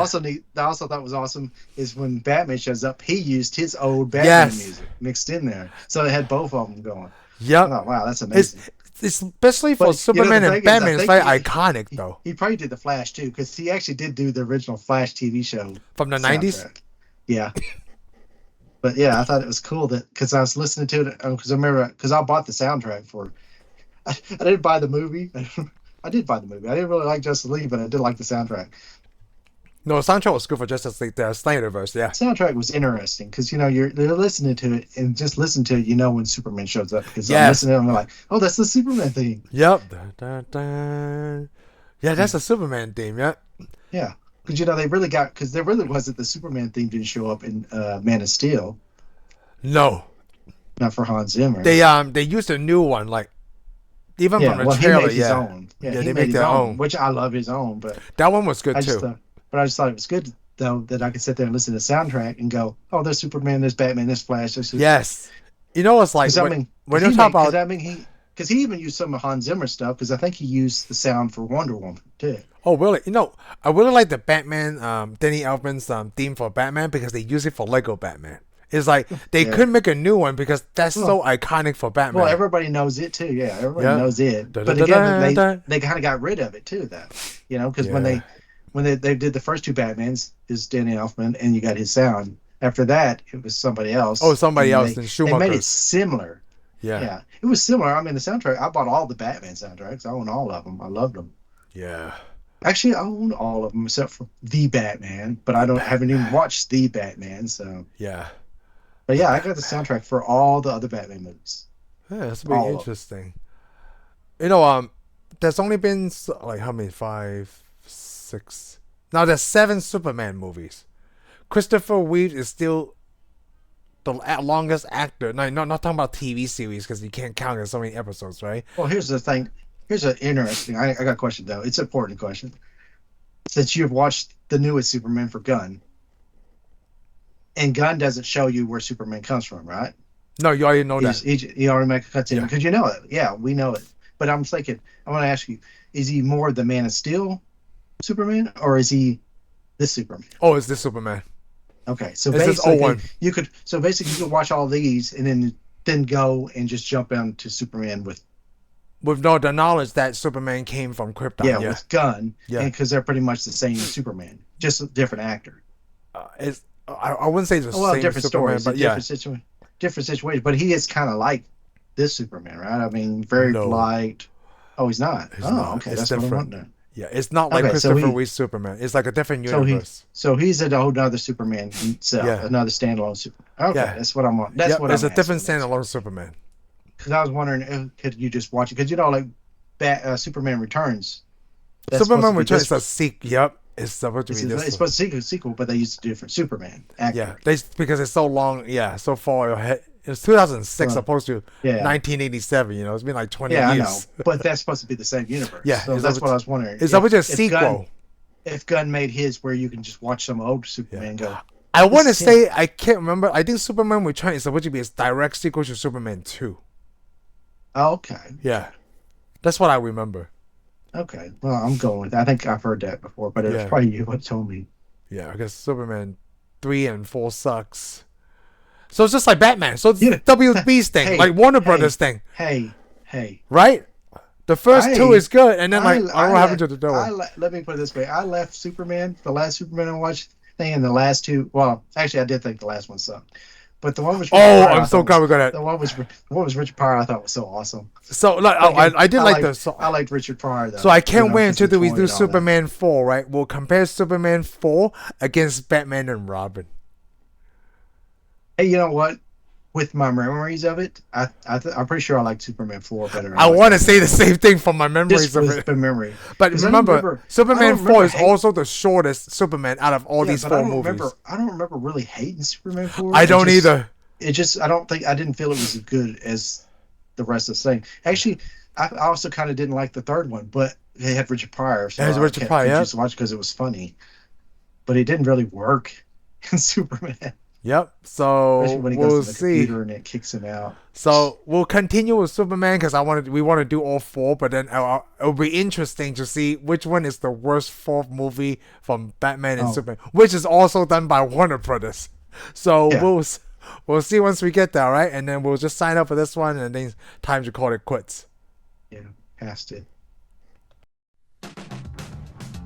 I also thought was awesome is when Batman shows up, he used his old Batman Yes. music mixed in there, so it had both of them going. Yep. Oh wow, that's amazing. It's especially for But, Superman the and thing is, Batman. I It's think very iconic though. He probably did the Flash too, because he actually did do the original Flash TV show From the 90s. soundtrack. Yeah. But yeah, I thought it was cool that because I was listening to it because I remember because I bought the soundtrack for. I didn't buy the movie. I did buy the movie. I didn't really like Justice League, but I did like the soundtrack. No, the soundtrack was good for Justice League. The Snyderverse. Yeah. Soundtrack was interesting because you're listening to it and just listen to it, when Superman shows up because I'm Yes. listening to it, I'm like, oh, that's the Superman theme. Yep. Dun, dun, dun. Yeah, that's a Superman theme. Yeah. Yeah, because they really got because there really wasn't the Superman theme didn't show up in Man of Steel, No. not for Hans Zimmer. They used a new one like even from the he trailer. made his Yeah. own. Yeah, Yeah, he they made make his their own, own. which I love his own, but That one was good I too. just thought it was good though that I could sit there and listen to the soundtrack and go, oh, there's Superman, there's Batman, there's Flash, there's Yes. It's like when you talk about because he even used some of Hans Zimmer stuff because I think he used the sound for Wonder Woman too. Oh, really? I really like the Batman, Danny Elfman's theme for Batman because they use it for Lego Batman. It's like they couldn't make a new one because that's so iconic for Batman. Well, everybody knows it too. Yeah, everybody knows it. Da, But da, again, da, da. they kind of got rid of it too, though. Because when they did the first two Batmans, is Danny Elfman, and you got his sound. After that, it was somebody else. Oh, somebody else than They Schumacher. made it similar. Yeah. Yeah, it was similar. I mean, the soundtrack. I bought all the Batman soundtracks. I own all of them. I loved them. Yeah. Actually, I own all of them except for the Batman, but haven't even watched the Batman. So, Yeah. but yeah, I got the soundtrack for all the other Batman movies. Yeah, that's All pretty of interesting. There's only been like how many? 5, 6. Now there's 7 Superman movies. Christopher Reeve is still the longest actor. No, not talking about TV series because you can't count it so many episodes, right? Well, here's the thing. Here's an interesting. I got a question though. It's an important question. Since you've watched the newest Superman for Gunn, and Gunn doesn't show you where Superman comes from, right? No, you already know that. He already makes cuts in Yeah. because you know it. Yeah, we know it. But I'm thinking, I want to ask you: is he more the Man of Steel Superman, or is he this Superman? Oh, it's this Superman. Okay, so It's this basically 01. you could watch all these and then go and just jump into Superman with The knowledge that Superman came from Krypton. Yeah. with Gunn, Yeah. because they're pretty much the same Superman, just a different actor. I wouldn't say it's the same Different Superman, stories, but yeah. different situation. But he is kind of like this Superman, right? I mean, very No. polite. Oh, he's not. He's oh, not. okay, It's that's different. what I'm wondering. Yeah, it's not like Okay, so Christopher he- Reeve Superman. It's like a different So universe. he's a whole other Superman himself, Yeah. another standalone Superman. Okay, Yeah. that's what I'm on. That's Yep, what it's I'm a different asking. standalone Superman. Because I was wondering, could you just watch it? Because like Superman Returns. that's Superman supposed to be Returns is this- a sequel. Yep, it's supposed to be It's this. one. supposed to be a sequel, but they used a different Superman actor. Yeah, because it's so long. Yeah, so far ahead. It's 2006 Well, opposed to Yeah. 1987. It's been like 20 Yeah, I know. years. But that's supposed to be the same universe. Yeah, So it's that's supposed- what I was wondering. It's supposed to be a If sequel. if Gunn made his where you can just watch some old Superman go. I want to is say I can't remember. I think Superman Returns is supposed to be a direct sequel to Superman 2. Oh, okay. Yeah, that's what I remember. Okay. Well, I'm going with that. I think I've heard that before, but it was Yeah. probably you what told me. Yeah, because Superman 3 and 4 sucks. So it's just like Batman. So it's Yeah. WB's thing, Hey, like Warner hey. Brothers thing, Hey. right? The first two I- is good, and then like I don't know what happened to the third one. Let me put it this way. I left Superman, the last Superman I watched, thinking the last two. Well, actually, I did think the last one sucked, but the one was. Oh, I'm so glad we got that. The one was Richard Pryor. I thought was so awesome. So like, I did like the. So, I liked Richard Pryor though. so I can't wait 'cause until we he's do funny and all that. Superman 4, right? We'll compare Superman 4 against Batman and Robin. Hey, you know what? With my memories of it, I'm pretty sure I like Superman 4 better. than I like want to Batman. say the same thing from my memories Just of with it. the memory. But 'Cause I remember, don't remember- I Superman don't 4 remember is also the shortest Superman out of all these but 4 I don't movies. I don't remember really hating Superman 4. I don't either. It just I didn't feel it was as good as the rest of the thing. Actually, I also kind of didn't like the third one, but it had Richard Pryor, so It has I Richard Pryor, yeah. just watch because it was funny. But it didn't really work in Superman, Yep. So especially when he we'll goes to the see. computer and it kicks him out. So we'll continue with Superman because we want to do all 4, but then it'll be interesting to see which one is the worst 4th movie from Batman and Oh. Superman, which is also done by Warner Brothers. So Yeah. we'll see once we get there, right? And then we'll just sign up for this one, and then time to call it quits. Yeah, past it.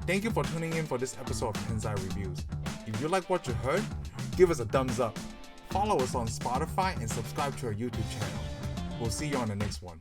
Thank you for tuning in for this episode of Tensai Reviews. If you like what you heard, give us a thumbs up. Follow us on Spotify and subscribe to our YouTube channel. We'll see you on the next one.